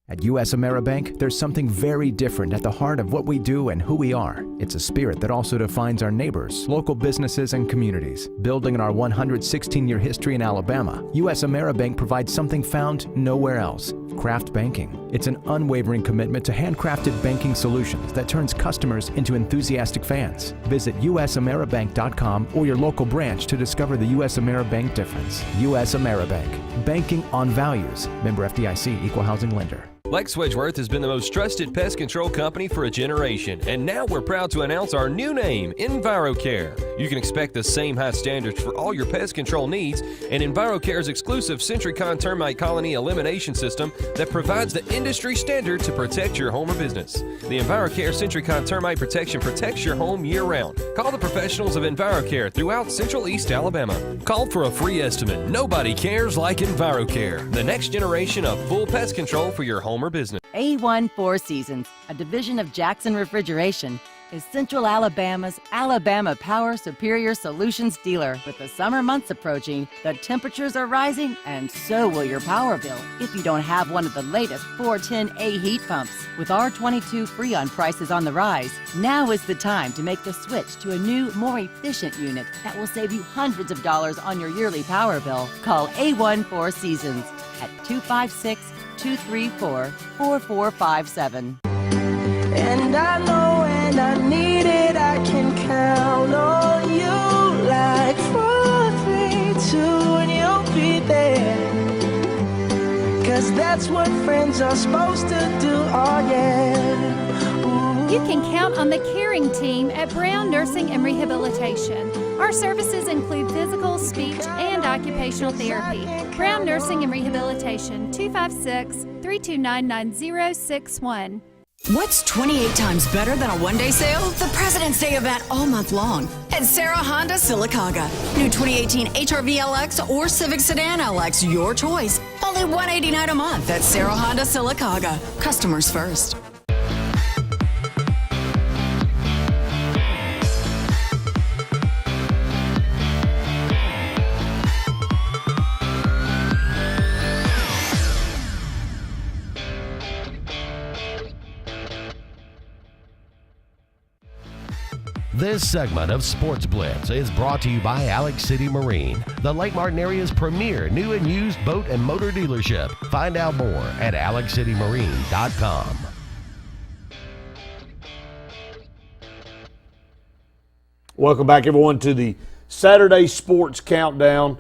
At U.S. AmeriBank, there's something very different at the heart of what we do and who we are. It's a spirit that also defines our neighbors, local businesses, and communities. Building on our 116-year history in Alabama, U.S. AmeriBank provides something found nowhere else: craft banking. It's an unwavering commitment to handcrafted banking solutions that turns customers into enthusiastic fans. Visit usameribank.com or your local branch to discover the U.S. AmeriBank difference. U.S. AmeriBank. Banking on values. Member FDIC, Equal Housing Lender. Lex Wedgeworth has been the most trusted pest control company for a generation, and now we're proud to announce our new name, EnviroCare. You can expect the same high standards for all your pest control needs, and EnviroCare's exclusive Sentricon termite colony elimination system that provides the industry standard to protect your home or business. The EnviroCare Sentricon termite protection protects your home year-round. Call the professionals of EnviroCare throughout Central East Alabama. Call for a free estimate. Nobody cares like EnviroCare, the next generation of full pest control for your home or business. A1 Four Seasons, a division of Jackson Refrigeration, is Central Alabama's Alabama Power Superior Solutions dealer. With the summer months approaching, the temperatures are rising, and so will your power bill if you don't have one of the latest 410A heat pumps. With R22 Freon prices on the rise, now is the time to make the switch to a new, more efficient unit that will save you hundreds of dollars on your yearly power bill. Call A1 Four Seasons at 256-234-4457. And I know when I need it, I can count on you. Like 4, 3, 2, and you'll be there. 'Cause that's what friends are supposed to do, oh yeah. You can count on the caring team at Brown Nursing and Rehabilitation. Our services include physical, speech, and occupational therapy. Brown Nursing and Rehabilitation, 256-329-9061. What's 28 times better than a one-day sale? The President's Day event all month long at Sarah Honda Sylacauga. New 2018 HRV LX or Civic Sedan LX, your choice. Only $189 a month at Sarah Honda Sylacauga. Customers first. This segment of Sports Blitz is brought to you by Alex City Marine, the Lake Martin area's premier new and used boat and motor dealership. Find out more at alexcitymarine.com. Welcome back, everyone, to the Saturday Sports Countdown.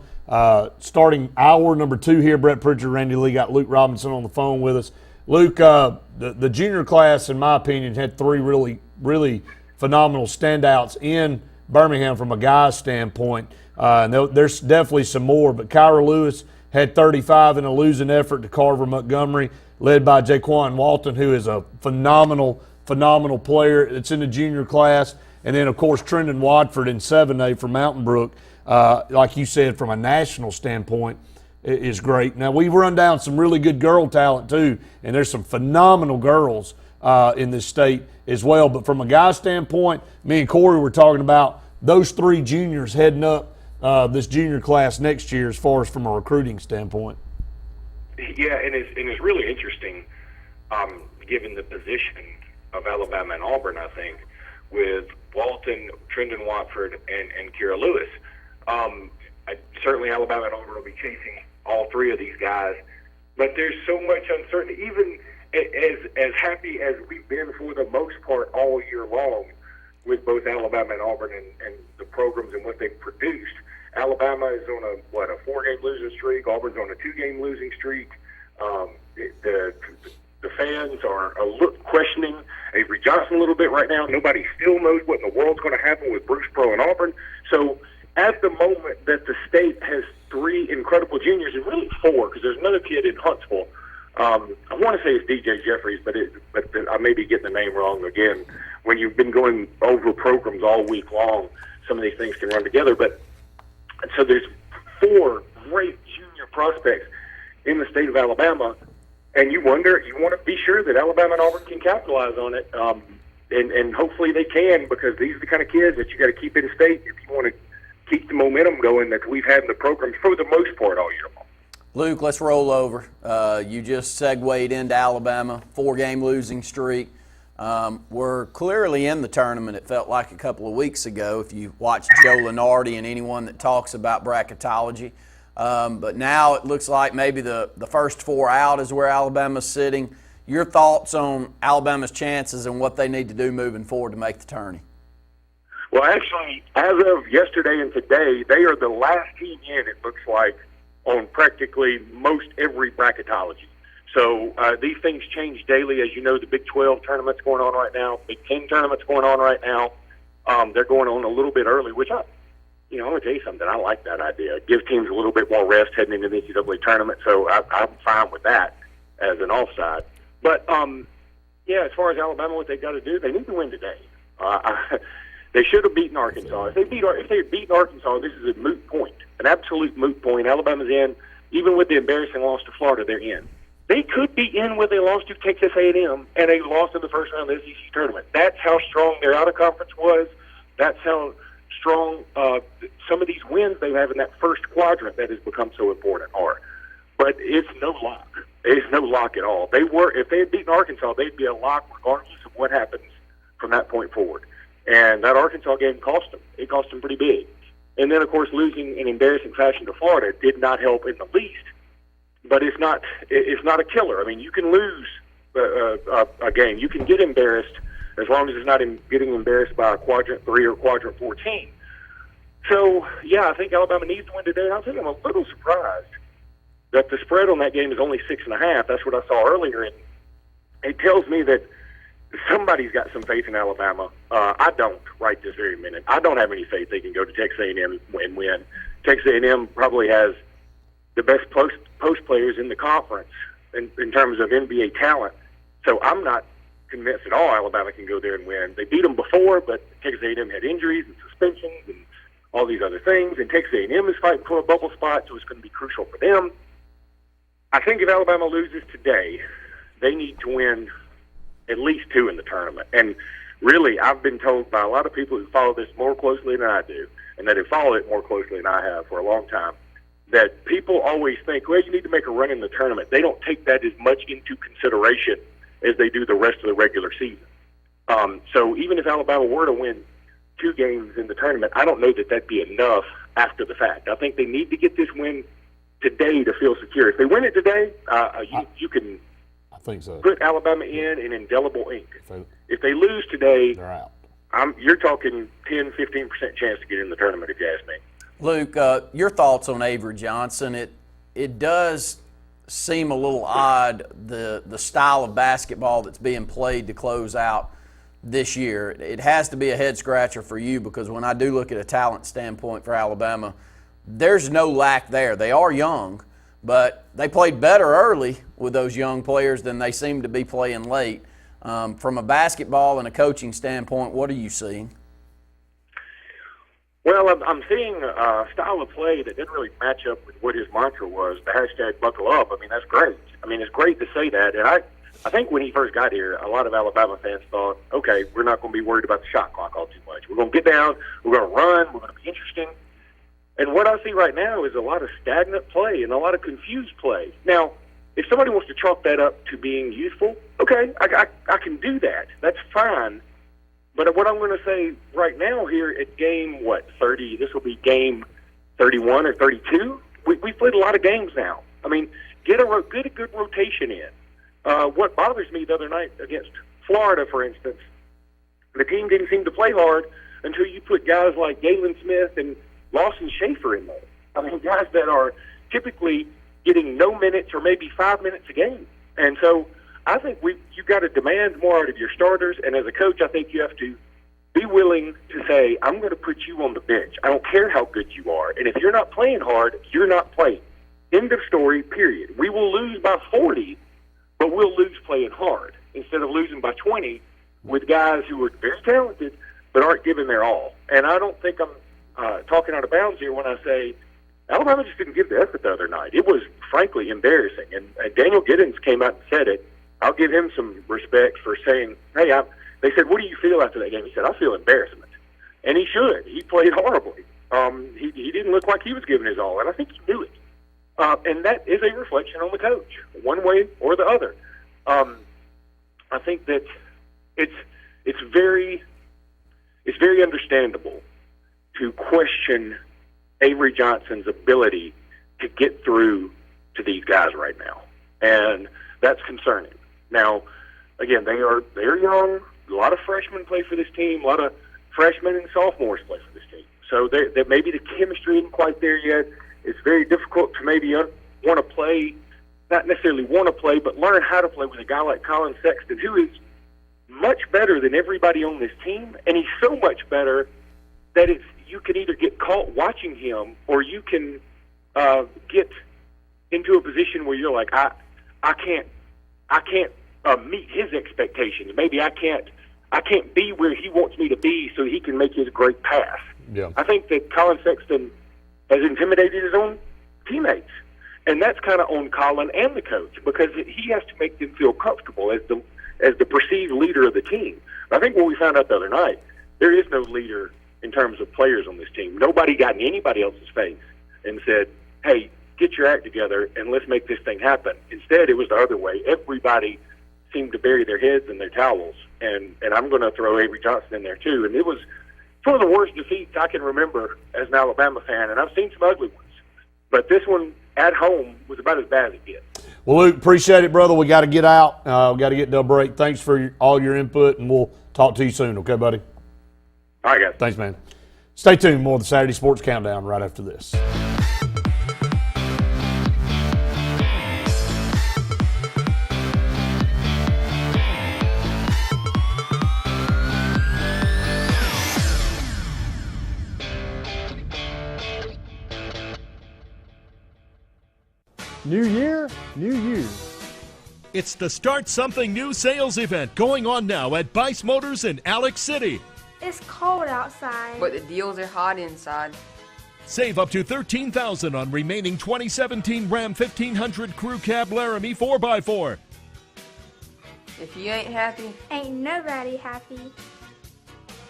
Starting hour number 2 here, Brett Pritchard, Randy Lee, got Luke Robinson on the phone with us. Luke, the junior class, in my opinion, had 3 really phenomenal standouts in Birmingham from a guy's standpoint. And there's definitely some more, but Kyra Lewis had 35 in a losing effort to Carver Montgomery, led by Jaquan Walton, who is a phenomenal player. It's in the junior class. And then, of course, Trendon Watford in 7A from Mountain Brook, like you said, from a national standpoint, is great. Now, we've run down some really good girl talent, too, and there's some phenomenal girls in this state as well. But from a guy standpoint, me and Corey were talking about those 3 juniors heading up this junior class next year as far as from a recruiting standpoint. Yeah, and it's really interesting, given the position of Alabama and Auburn, I think, with Walton, Trendon Watford, and Kira Lewis. Certainly Alabama and Auburn will be chasing all 3 of these guys, but there's so much uncertainty. Even as happy as we've been for the most part all year long with both Alabama and Auburn and the programs and what they've produced, Alabama is on a 4-game losing streak. Auburn's on a 2-game losing streak. The fans are questioning Avery Johnson a little bit right now. Nobody still knows what in the world's going to happen with Bruce Pearl and Auburn. So at the moment that the state has 3 incredible juniors, and really 4, because there's another kid in Huntsville I want to say it's DJ Jeffries, but I may be getting the name wrong again. When you've been going over programs all week long, some of these things can run together. But so there's 4 great junior prospects in the state of Alabama, and you want to be sure that Alabama and Auburn can capitalize on it, and hopefully they can, because these are the kind of kids that you got to keep in state if you want to keep the momentum going that we've had in the program for the most part all year long. Luke, let's roll over. You just segued into Alabama, 4-game losing streak. We're clearly in the tournament, it felt like a couple of weeks ago, if you watch Joe Lenardi and anyone that talks about bracketology. But now it looks like maybe the first 4 out is where Alabama's sitting. Your thoughts on Alabama's chances and what they need to do moving forward to make the tourney? Well, actually, as of yesterday and today, they are the last team in, it looks like, on practically most every bracketology. So these things change daily. As you know, the Big 12 tournament's going on right now. Big 10 tournament's going on right now. They're going on a little bit early, which I'm going to tell you something. I like that idea. Give teams a little bit more rest heading into the NCAA tournament, so I'm fine with that as an offside. But, as far as Alabama, what they've got to do, they need to win today. They should have beaten Arkansas. If they had beaten Arkansas, this is a moot point, an absolute moot point. Alabama's in. Even with the embarrassing loss to Florida, they're in. They could be in with a loss to Texas A&M and a loss in the first round of the SEC tournament. That's how strong their out-of-conference was. That's how strong some of these wins they have in that first quadrant that has become so important are. But it's no lock. It's no lock at all. If they had beaten Arkansas, they'd be a lock regardless of what happens from that point forward. And that Arkansas game cost them. It cost them pretty big. And then, of course, losing in embarrassing fashion to Florida did not help in the least. But it's not a killer. I mean, you can lose a game. You can get embarrassed as long as it's not getting embarrassed by a quadrant 3 or quadrant 14. So, I think Alabama needs to win today. I think I'm a little surprised that the spread on that game is only 6.5. That's what I saw earlier. And it tells me that somebody's got some faith in Alabama. I don't right this very minute. I don't have any faith they can go to Texas A&M and win. Texas A&M probably has the best post players in the conference in terms of NBA talent. So I'm not convinced at all Alabama can go there and win. They beat them before, but Texas A&M had injuries and suspensions and all these other things. And Texas A&M is fighting for a bubble spot, so it's going to be crucial for them. I think if Alabama loses today, they need to win at least 2 in the tournament. And really, I've been told by a lot of people who follow this more closely than I do, and that have followed it more closely than I have for a long time, that people always think, well, you need to make a run in the tournament. They don't take that as much into consideration as they do the rest of the regular season. So even if Alabama were to win 2 games in the tournament, I don't know that that'd be enough after the fact. I think they need to get this win today to feel secure. If they win it today, you can think so. Put Alabama in indelible ink. If they lose today, they're out. You're talking 10-15% chance to get in the tournament, if you ask me. Luke, your thoughts on Avery Johnson? It does seem a little odd, the style of basketball that's being played to close out this year. It has to be a head scratcher for you, because when I do look at a talent standpoint for Alabama, there's no lack there. They are young, but they played better early with those young players than they seem to be playing late. From a basketball and a coaching standpoint, what are you seeing? Well, I'm seeing a style of play that didn't really match up with what his mantra was, the hashtag buckle up. I mean, that's great. I mean, it's great to say that. And I think when he first got here, a lot of Alabama fans thought, okay, we're not going to be worried about the shot clock all too much. We're going to get down, we're going to run, we're going to be interesting. And what I see right now is a lot of stagnant play and a lot of confused play. Now, if somebody wants to chalk that up to being youthful, okay, I can do that. That's fine. But what I'm going to say right now here at game, 30, this will be game 31 or 32, we've played a lot of games now. I mean, get a good rotation in. What bothers me the other night against Florida, for instance, the team didn't seem to play hard until you put guys like Galen Smith and Lawson Schaefer in there. I mean, guys that are typically getting no minutes or maybe 5 minutes a game. And so I think you've got to demand more out of your starters, and as a coach, I think you have to be willing to say, I'm going to put you on the bench. I don't care how good you are. And if you're not playing hard, you're not playing. End of story, period. We will lose by 40 but we'll lose playing hard instead of losing by 20 with guys who are very talented but aren't giving their all. And I don't think I'm talking out of bounds here when I say Alabama just didn't give the effort the other night. It was, frankly, embarrassing. And Daniel Giddens came out and said it. I'll give him some respect for saying, hey, they said, what do you feel after that game? He said, I feel embarrassment. And he should. He played horribly. He didn't look like he was giving his all, and I think he knew it. And that is a reflection on the coach, one way or the other. I think that it's very understandable to question Avery Johnson's ability to get through to these guys right now, and that's concerning. Now, again, they're young. A lot of freshmen play for this team. A lot of freshmen and sophomores play for this team. So maybe the chemistry isn't quite there yet. It's very difficult to maybe want to play, not necessarily want to play, but learn how to play with a guy like Colin Sexton, who is much better than everybody on this team, and he's so much better that you can either get caught watching him, or you can get into a position where you're like, I can't meet his expectations. Maybe I can't be where he wants me to be so he can make his great pass. Yeah. I think that Colin Sexton has intimidated his own teammates, and that's kind of on Colin and the coach, because he has to make them feel comfortable as the perceived leader of the team. I think what we found out the other night, there is no leader in terms of players on this team. Nobody got in anybody else's face and said, hey, get your act together and let's make this thing happen. Instead, it was the other way. Everybody seemed to bury their heads in their towels, and I'm going to throw Avery Johnson in there too. And it's one of the worst defeats I can remember as an Alabama fan, and I've seen some ugly ones. But this one at home was about as bad as it gets. Well, Luke, appreciate it, brother. We got to get out. We got to get to a break. Thanks for all your input, and we'll talk to you soon. Okay, buddy? All right, guys. Thanks, man. Stay tuned. More of the Saturday Sports Countdown right after this. New year, new you. It's the Start Something New sales event going on now at Bice Motors in Alex City. It's cold outside, but the deals are hot inside. Save up to $13,000 on remaining 2017 Ram 1500 Crew Cab Laramie 4x4. If you ain't happy, ain't nobody happy.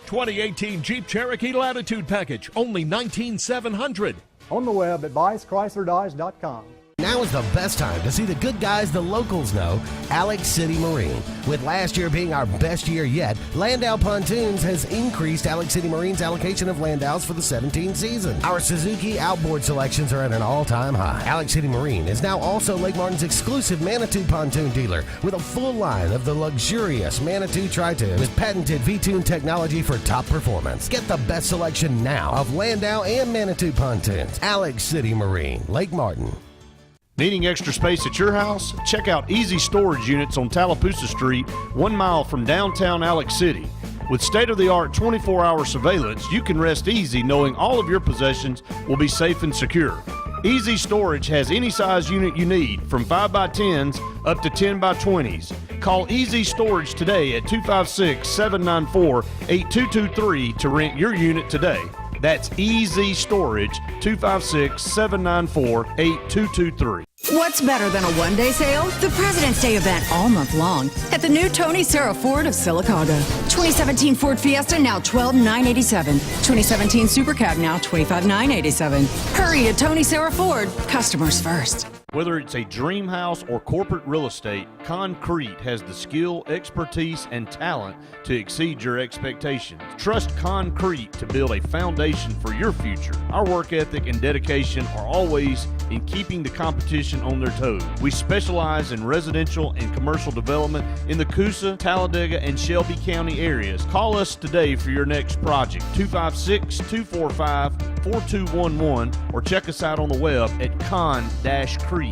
2018 Jeep Cherokee Latitude Package, only $19,700. On the web at BiceChryslerDodge.com. Now is the best time to see the good guys the locals know, Alex City Marine. With last year being our best year yet, Landau Pontoons has increased Alex City Marine's allocation of Landaus for the 17 season. Our Suzuki outboard selections are at an all-time high. Alex City Marine is now also Lake Martin's exclusive Manitou pontoon dealer with a full line of the luxurious Manitou Tri-Tune with patented V-Tune technology for top performance. Get the best selection now of Landau and Manitou pontoons. Alex City Marine, Lake Martin. Needing extra space at your house? Check out Easy Storage Units on Tallapoosa Street, 1 mile from downtown Alex City. With state-of-the-art 24-hour surveillance, you can rest easy knowing all of your possessions will be safe and secure. Easy Storage has any size unit you need, from 5x10s up to 10x20s. Call Easy Storage today at 256-794-8223 to rent your unit today. That's Easy Storage, 256-794-8223. What's better than a one-day sale? The President's Day event all month long at the new Tony Sarah Ford of Sylacauga. 2017 Ford Fiesta now $12,987. 2017 Super Cab now $25,987. Hurry to Tony Sarah Ford. Customers first. Whether it's a dream house or corporate real estate, Concrete has the skill, expertise, and talent to exceed your expectations. Trust Concrete to build a foundation for your future. Our work ethic and dedication are always in keeping the competition on their toes. We specialize in residential and commercial development in the Coosa, Talladega, and Shelby County areas. Call us today for your next project, 256-245-4211, or check us out on the web at con-crete.com.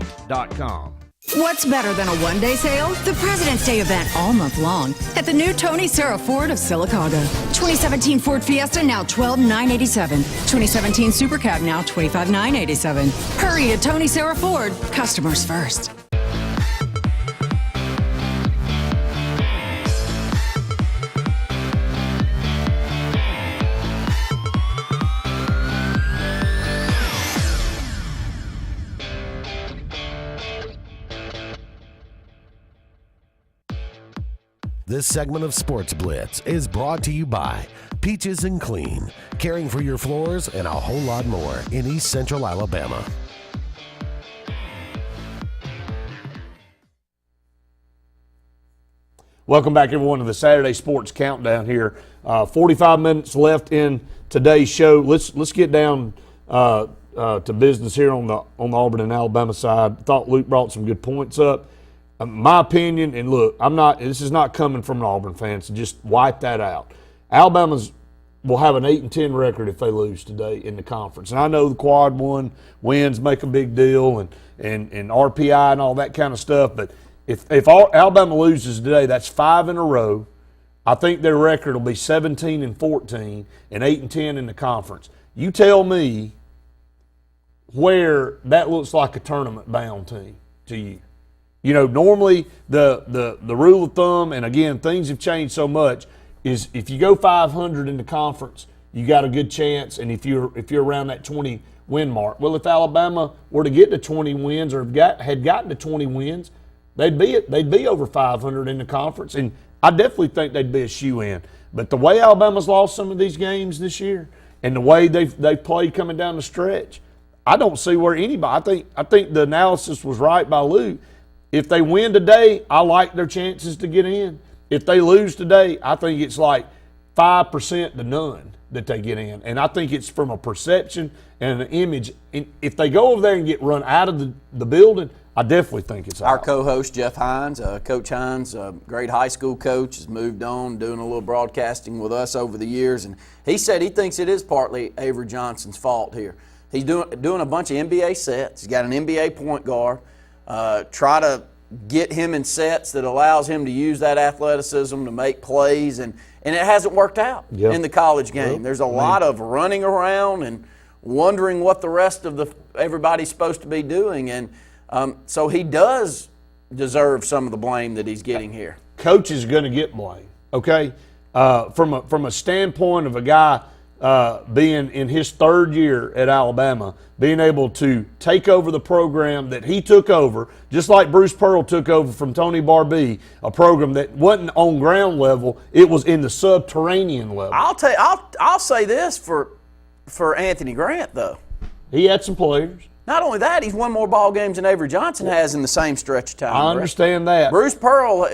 What's better than a one-day sale? The President's Day event all month long at the new Tony Sarah Ford of Sylacauga. 2017 Ford Fiesta now $12,987. 2017 Super Cab now $25,987. Hurry to Tony Sarah Ford. Customers first. This segment of Sports Blitz is brought to you by Peaches and Clean, caring for your floors and a whole lot more in East Central Alabama. Welcome back, everyone, to the Saturday Sports Countdown here. 45 minutes left in today's show. Let's get down to business here on the Auburn and Alabama side. Thought Luke brought some good points up. My opinion, and look, this is not coming from an Auburn fan, so just wipe that out. Alabama's will have an 8-10 record if they lose today in the conference. And I know the quad one wins make a big deal and RPI and all that kind of stuff, but if Alabama loses today, that's 5 in a row. I think their record will be 17-14 and 8-10 in the conference. You tell me where that looks like a tournament-bound team to you. You know, normally the rule of thumb, and again, things have changed so much, is if you go 500 in the conference, you got a good chance, and if you're around that 20 win mark. Well, if Alabama were to get to 20 wins or had gotten to 20 wins, they'd be over 500 in the conference, and I definitely think they'd be a shoe-in. But the way Alabama's lost some of these games this year, and the way they've played coming down the stretch, I don't see where anybody. I think the analysis was right by Luke. If they win today, I like their chances to get in. If they lose today, I think it's like 5% to none that they get in. And I think it's from a perception and an image. And if they go over there and get run out of the building, I definitely think it's out. Our co-host, Jeff Hines, Coach Hines, a great high school coach, has moved on, doing a little broadcasting with us over the years. And he said he thinks it is partly Avery Johnson's fault here. He's doing a bunch of NBA sets. He's got an NBA point guard. Try to get him in sets that allows him to use that athleticism to make plays, and it hasn't worked out in the college game. There's a lot of running around and wondering what the rest of everybody's supposed to be doing, and so he does deserve some of the blame that he's getting here. Coach is going to get blame, okay? From a standpoint of a guy being in his third year at Alabama, being able to take over the program that he took over, just like Bruce Pearl took over from Tony Barbee, a program that wasn't on ground level, it was in the subterranean level. I'll say this for Anthony Grant, though. He had some players. Not only that, he's won more ball games than Avery Johnson has in the same stretch of time. I understand that. Bruce Pearl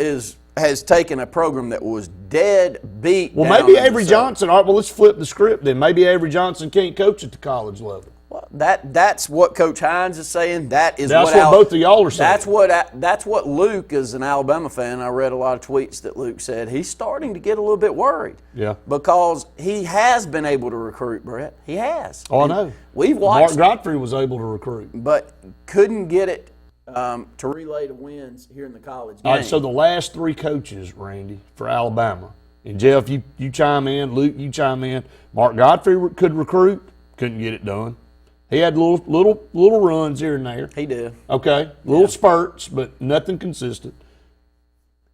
has taken a program that was dead beat. Well, maybe Avery Johnson. All right, well, let's flip the script then. Maybe Avery Johnson can't coach at the college level. Well, that's what Coach Hines is saying. That's what both of y'all are saying. That's what Luke, as an Alabama fan, I read a lot of tweets that Luke said he's starting to get a little bit worried. Yeah. Because he has been able to recruit, Brett. He has. Oh, I know. We've watched. Mark Godfrey was able to recruit, but couldn't get it to relay to wins here in the college game. All right, so the last 3 coaches, Randy, for Alabama, and Jeff, you chime in, Luke, you chime in. Mark Godfrey could recruit, couldn't get it done. He had little runs here and there. He did. Okay, little spurts, but nothing consistent.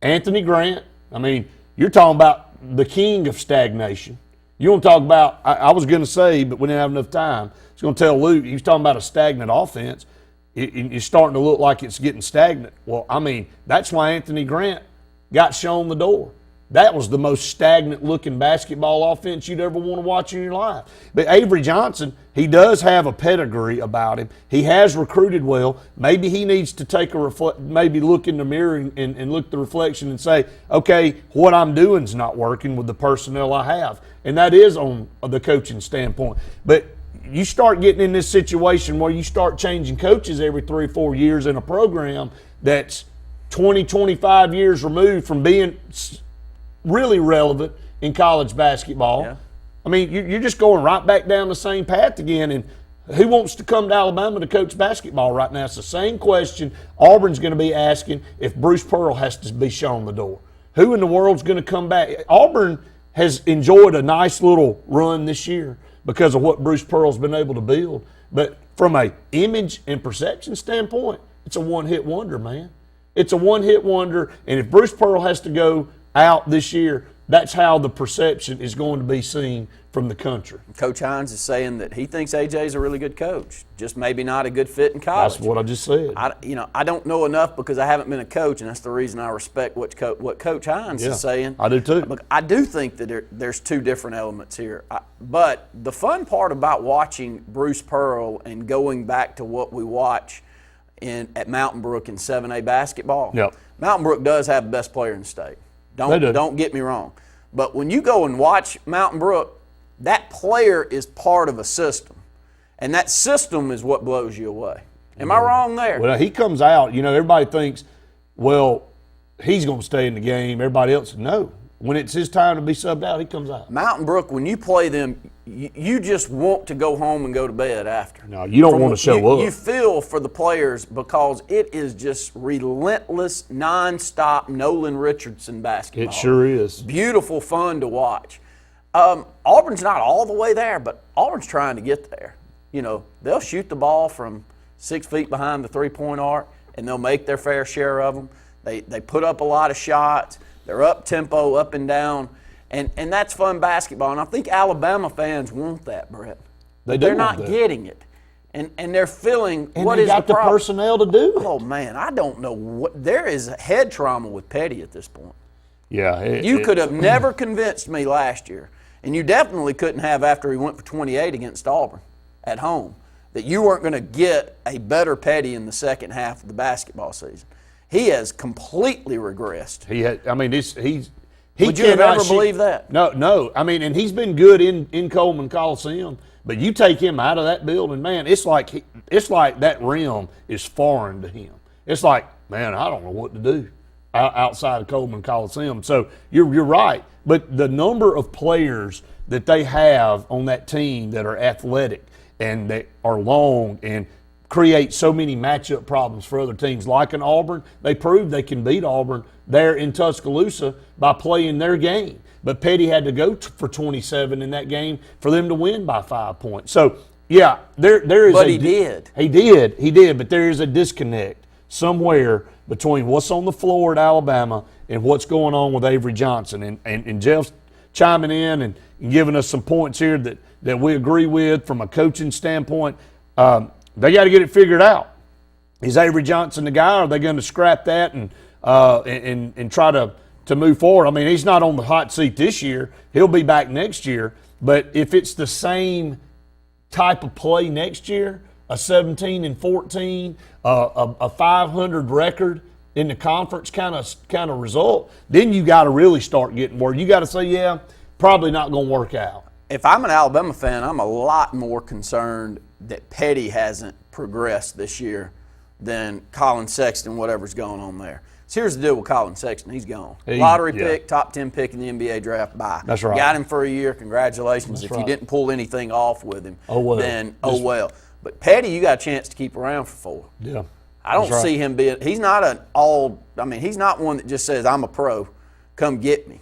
Anthony Grant, I mean, you're talking about the king of stagnation. You want to talk about, I was going to say, but we didn't have enough time. I was going to tell Luke, he was talking about a stagnant offense. It's starting to look like it's getting stagnant. Well, I mean, that's why Anthony Grant got shown the door. That was the most stagnant-looking basketball offense you'd ever want to watch in your life. But Avery Johnson, he does have a pedigree about him. He has recruited well. Maybe he needs to take maybe look in the mirror and look at the reflection and say, okay, what I'm doing is not working with the personnel I have. And that is on the coaching standpoint. But you start getting in this situation where you start changing coaches every 3 or 4 years in a program that's 20, 25 years removed from being really relevant in college basketball. Yeah. I mean, you're just going right back down the same path again. And who wants to come to Alabama to coach basketball right now? It's the same question Auburn's going to be asking if Bruce Pearl has to be shown the door. Who in the world's going to come back? Auburn has enjoyed a nice little run this year because of what Bruce Pearl's been able to build. But from a image and perception standpoint, it's a one-hit wonder, man. It's a one-hit wonder. And if Bruce Pearl has to go out this year, that's how the perception is going to be seen from the country. Coach Hines is saying that he thinks AJ's a really good coach, just maybe not a good fit in college. That's what I just said. I don't know enough because I haven't been a coach, and that's the reason I respect what Coach Hines is saying. I do too. But I do think that there's two different elements here. But the fun part about watching Bruce Pearl and going back to what we watch at Mountain Brook in 7A basketball, Mountain Brook does have the best player in the state. Don't get me wrong. But when you go and watch Mountain Brook, that player is part of a system. And that system is what blows you away. Am I wrong there? Well, he comes out, everybody thinks, well, he's going to stay in the game. Everybody else, no. When it's his time to be subbed out, he comes out. Mountain Brook, when you play them, you just want to go home and go to bed after. No, you don't want to show up. You feel for the players because it is just relentless, nonstop Nolan Richardson basketball. It sure is. Beautiful fun to watch. Auburn's not all the way there, but Auburn's trying to get there. They'll shoot the ball from 6 feet behind the three-point arc, and they'll make their fair share of them. They put up a lot of shots. They're up-tempo, up and down, and that's fun basketball. And I think Alabama fans want that, Brett. They're not getting it. And they're feeling what is the problem. And they got the personnel to do it. Oh, man, I don't know what – there is head trauma with Petty at this point. Yeah. You could have never convinced me last year, and you definitely couldn't have after he went for 28 against Auburn at home, that you weren't going to get a better Petty in the second half of the basketball season. He has completely regressed. Would you have ever believed that? No. And he's been good in Coleman Coliseum, but you take him out of that building, man, it's like that rim is foreign to him. It's like, man, I don't know what to do outside of Coleman Coliseum. So you're right. But the number of players that they have on that team that are athletic and that are long and create so many matchup problems for other teams like an Auburn, they proved they can beat Auburn there in Tuscaloosa by playing their game. But Petty had to go for 27 in that game for them to win by 5 points. So, yeah, there is But he did. He did, but there is a disconnect somewhere between what's on the floor at Alabama and what's going on with Avery Johnson. And Jeff's chiming in and giving us some points here that we agree with from a coaching standpoint. They got to get it figured out. Is Avery Johnson the guy, or are they going to scrap that and try to move forward? He's not on the hot seat this year. He'll be back next year. But if it's the same type of play next year, a 17-14, a 500 record in the conference kind of result, then you got to really start getting worried. You got to say, yeah, probably not going to work out. If I'm an Alabama fan, I'm a lot more concerned that Petty hasn't progressed this year than Colin Sexton, whatever's going on there. So here's the deal with Colin Sexton. He's gone. Lottery pick, top 10 pick in the NBA draft, bye. That's right. Got him for a year. Congratulations. If you didn't pull anything off with him, then oh well. But Petty, you got a chance to keep around for 4. Yeah. I don't see him being – he's not he's not one that just says, I'm a pro, come get me.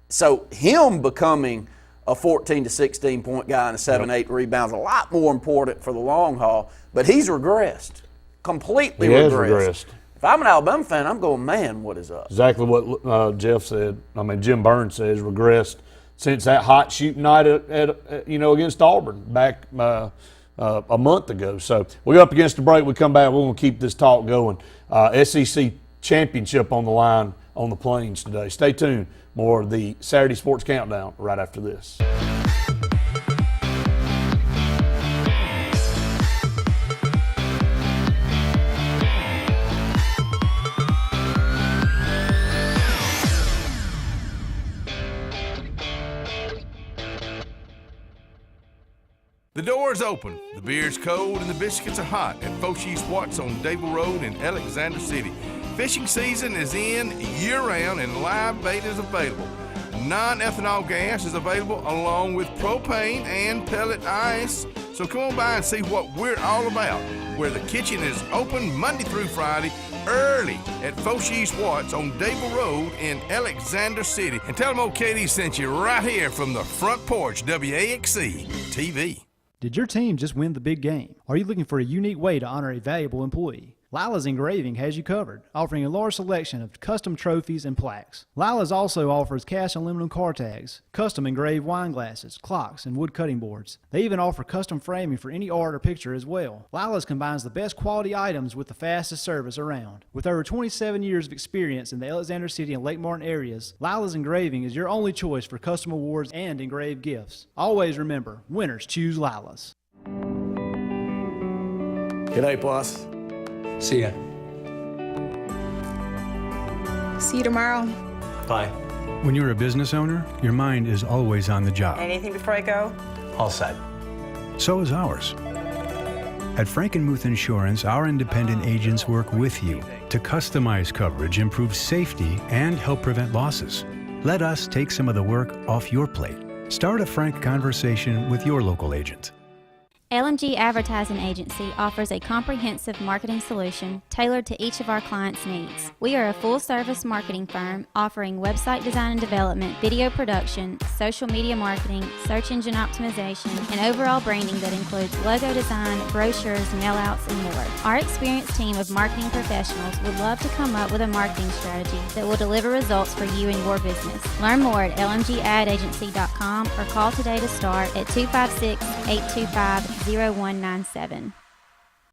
So him becoming – a 14 to 16 point guy and a 7-8 rebounds, a lot more important for the long haul. But he's regressed, completely regressed. If I'm an Alabama fan, I'm going, man, what is up? Exactly what Jeff said. Jim Burns says regressed since that hot shooting night against Auburn back a month ago. So we go up against the break. We come back. We're going to keep this talk going. SEC championship on the line on the Plains today. Stay tuned. More of the Saturday Sports Countdown right after this. The door's open, the beer's cold, and the biscuits are hot at Foshee Sportz on Dable Road in Alexander City. Fishing season is in year-round and live bait is available. Non-ethanol gas is available along with propane and pellet ice. So come on by and see what we're all about, where the kitchen is open Monday through Friday early at Foshee Sportz on Dable Road in Alexander City. And tell them old Katie sent you right here from the front porch, WAXC TV. Did your team just win the big game? Are you looking for a unique way to honor a valuable employee? Lila's Engraving has you covered, offering a large selection of custom trophies and plaques. Lila's also offers cast aluminum car tags, custom engraved wine glasses, clocks, and wood cutting boards. They even offer custom framing for any art or picture as well. Lila's combines the best quality items with the fastest service around. With over 27 years of experience in the Alexander City and Lake Martin areas, Lila's Engraving is your only choice for custom awards and engraved gifts. Always remember, winners choose Lila's. Good night, boss. See ya. See you tomorrow. Bye. When you're a business owner, your mind is always on the job. Anything before I go? All set. So is ours. At Frankenmuth Insurance, our independent agents work with you to customize coverage, improve safety, and help prevent losses. Let us take some of the work off your plate. Start a frank conversation with your local agent. LMG Advertising Agency offers a comprehensive marketing solution tailored to each of our clients' needs. We are a full-service marketing firm offering website design and development, video production, social media marketing, search engine optimization, and overall branding that includes logo design, brochures, mailouts, and more. Our experienced team of marketing professionals would love to come up with a marketing strategy that will deliver results for you and your business. Learn more at lmgadagency.com or call today to start at 256-825-0197.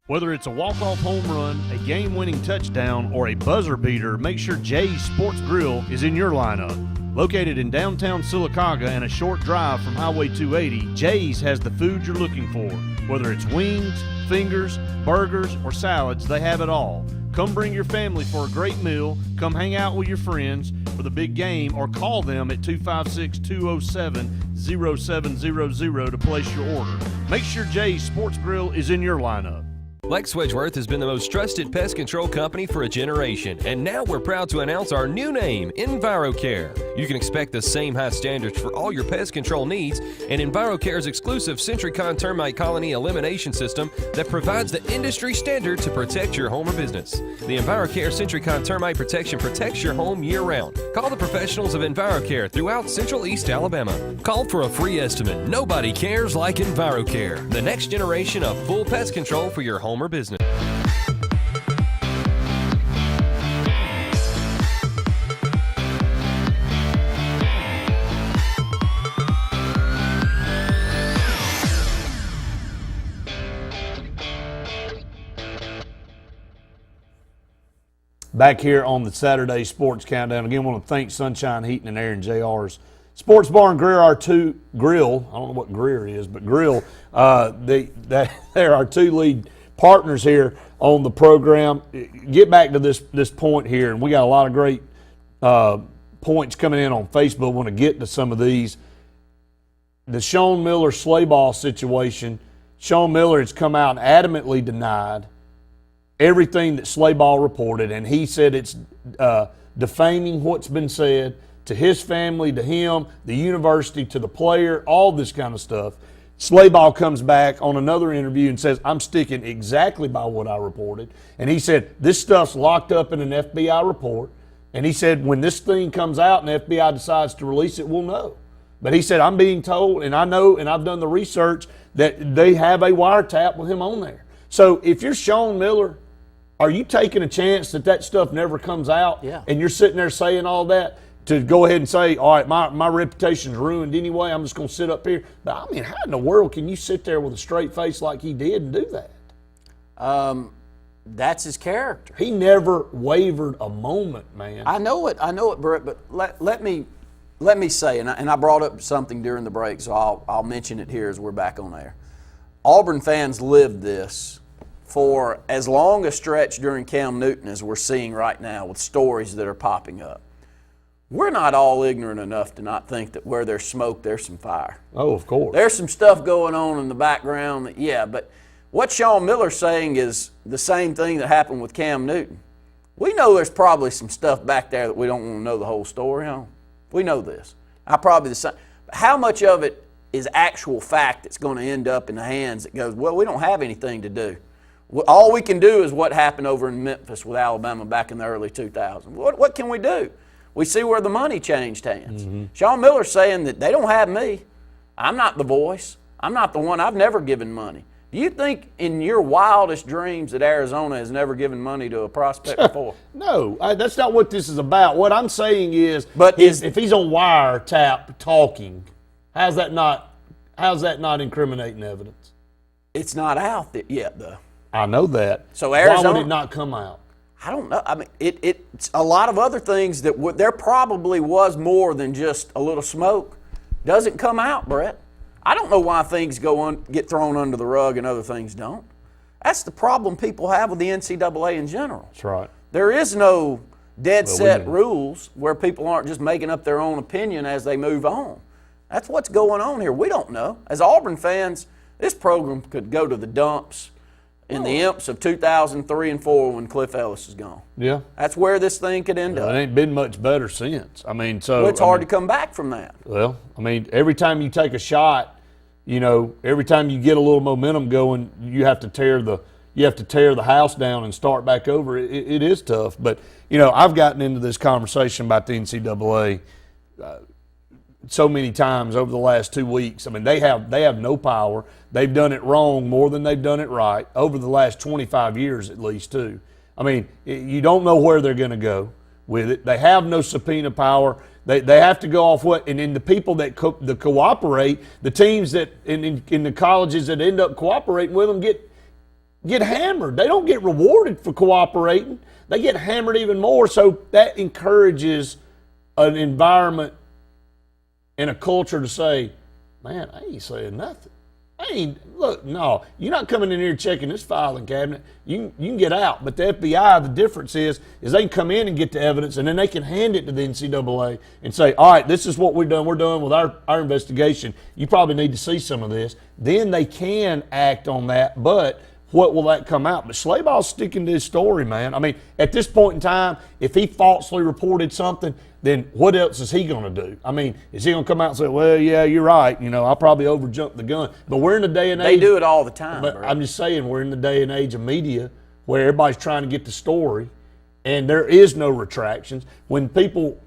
Whether it's a walk-off home run, a game-winning touchdown, or a buzzer beater, make sure Jay's Sports Grill is in your lineup. Located in downtown Sylacauga and a short drive from Highway 280, Jay's has the food you're looking for. Whether it's wings, fingers, burgers, or salads, they have it all. Come bring your family for a great meal, come hang out with your friends for the big game, or call them at 256-207-0700 to place your order. Make sure Jay's Sports Grill is in your lineup. Lex Wedgeworth has been the most trusted pest control company for a generation, and now we're proud to announce our new name, EnviroCare. You can expect the same high standards for all your pest control needs, and EnviroCare's exclusive Centricon termite colony elimination system that provides the industry standard to protect your home or business. The EnviroCare Centricon termite protection protects your home year-round. Call the professionals of EnviroCare throughout Central East Alabama. Call for a free estimate. Nobody cares like EnviroCare, the next generation of full pest control for your home or business. Back here on the Saturday Sports Countdown. Again, I want to thank Sunshine Heating and Air and JR's Sports Bar and Grill. I don't know what Greer is, but Grill. They're our two lead partners here on the program. Get back to this point here, and we got a lot of great points coming in on Facebook. I want to get to some of these. The Sean Miller sleigh ball situation. Sean Miller has come out and adamantly denied everything that sleigh ball reported, and he said it's defaming what's been said to his family, to him, the university, to the player, all this kind of stuff. Slayball comes back on another interview and says, I'm sticking exactly by what I reported. And he said, this stuff's locked up in an FBI report. And he said, when this thing comes out and the FBI decides to release it, we'll know. But he said, I'm being told, and I know, and I've done the research, that they have a wiretap with him on there. So if you're Sean Miller, are you taking a chance that stuff never comes out? Yeah. And you're sitting there saying all that to go ahead and say, all right, my reputation's ruined anyway, I'm just going to sit up here. But, I mean, how in the world can you sit there with a straight face like he did and do that? That's his character. He never wavered a moment, man. I know it, Brett, but let me say, and I brought up something during the break, so I'll mention it here as we're back on air. Auburn fans lived this for as long a stretch during Cam Newton as we're seeing right now with stories that are popping up. We're not all ignorant enough to not think that where there's smoke, there's some fire. Oh, of course. There's some stuff going on in the background. But what Sean Miller's saying is the same thing that happened with Cam Newton. We know there's probably some stuff back there that we don't want to know the whole story on. We know this. Probably the same. How much of it is actual fact that's going to end up in the hands that goes, well, we don't have anything to do. All we can do is what happened over in Memphis with Alabama back in the early 2000s. What can we do? We see where the money changed hands. Mm-hmm. Sean Miller's saying that they don't have me. I'm not the voice. I'm not the one. I've never given money. Do you think in your wildest dreams that Arizona has never given money to a prospect before? No, that's not what this is about. What I'm saying is, But if he's on wiretap talking, how's that not incriminating evidence? It's not out yet, though. I know that. So Arizona, why would it not come out? I don't know. I mean, it's a lot of other things that there probably was more than just a little smoke. Doesn't come out, Brett. I don't know why things get thrown under the rug and other things don't. That's the problem people have with the NCAA in general. That's right. There is no dead set rules where people aren't just making up their own opinion as they move on. That's what's going on here. We don't know. As Auburn fans, this program could go to the dumps in the imps of 2003 and 4 when Cliff Ellis is gone. Yeah. That's where this thing could end up. It ain't been much better since. I mean, so it's hard to come back from that. Well, I mean, every time you take a shot, every time you get a little momentum going, you have to tear the house down and start back over. It is tough, but I've gotten into this conversation about the NCAA so many times over the last 2 weeks. I mean, they have no power. They've done it wrong more than they've done it right over the last 25 years at least, too. I mean, you don't know where they're going to go with it. They have no subpoena power. They have to go off what, and then the people that cooperate, the teams that in the colleges that end up cooperating with them get hammered. They don't get rewarded for cooperating. They get hammered even more. So that encourages an environment and a culture to say, man, I ain't saying nothing. No, you're not coming in here checking this filing cabinet. You can get out. But the FBI, the difference is they can come in and get the evidence, and then they can hand it to the NCAA and say, all right, this is what we're doing. We're doing with our investigation. You probably need to see some of this. Then they can act on that, but what will that come out? But Slayball's sticking to his story, man. I mean, at this point in time, if he falsely reported something, then what else is he going to do? I mean, is he going to come out and say, well, yeah, you're right. I probably overjumped the gun. But we're in the day and age. They do it all the time. But I'm just saying, we're in the day and age of media where everybody's trying to get the story, and there is no retractions. When people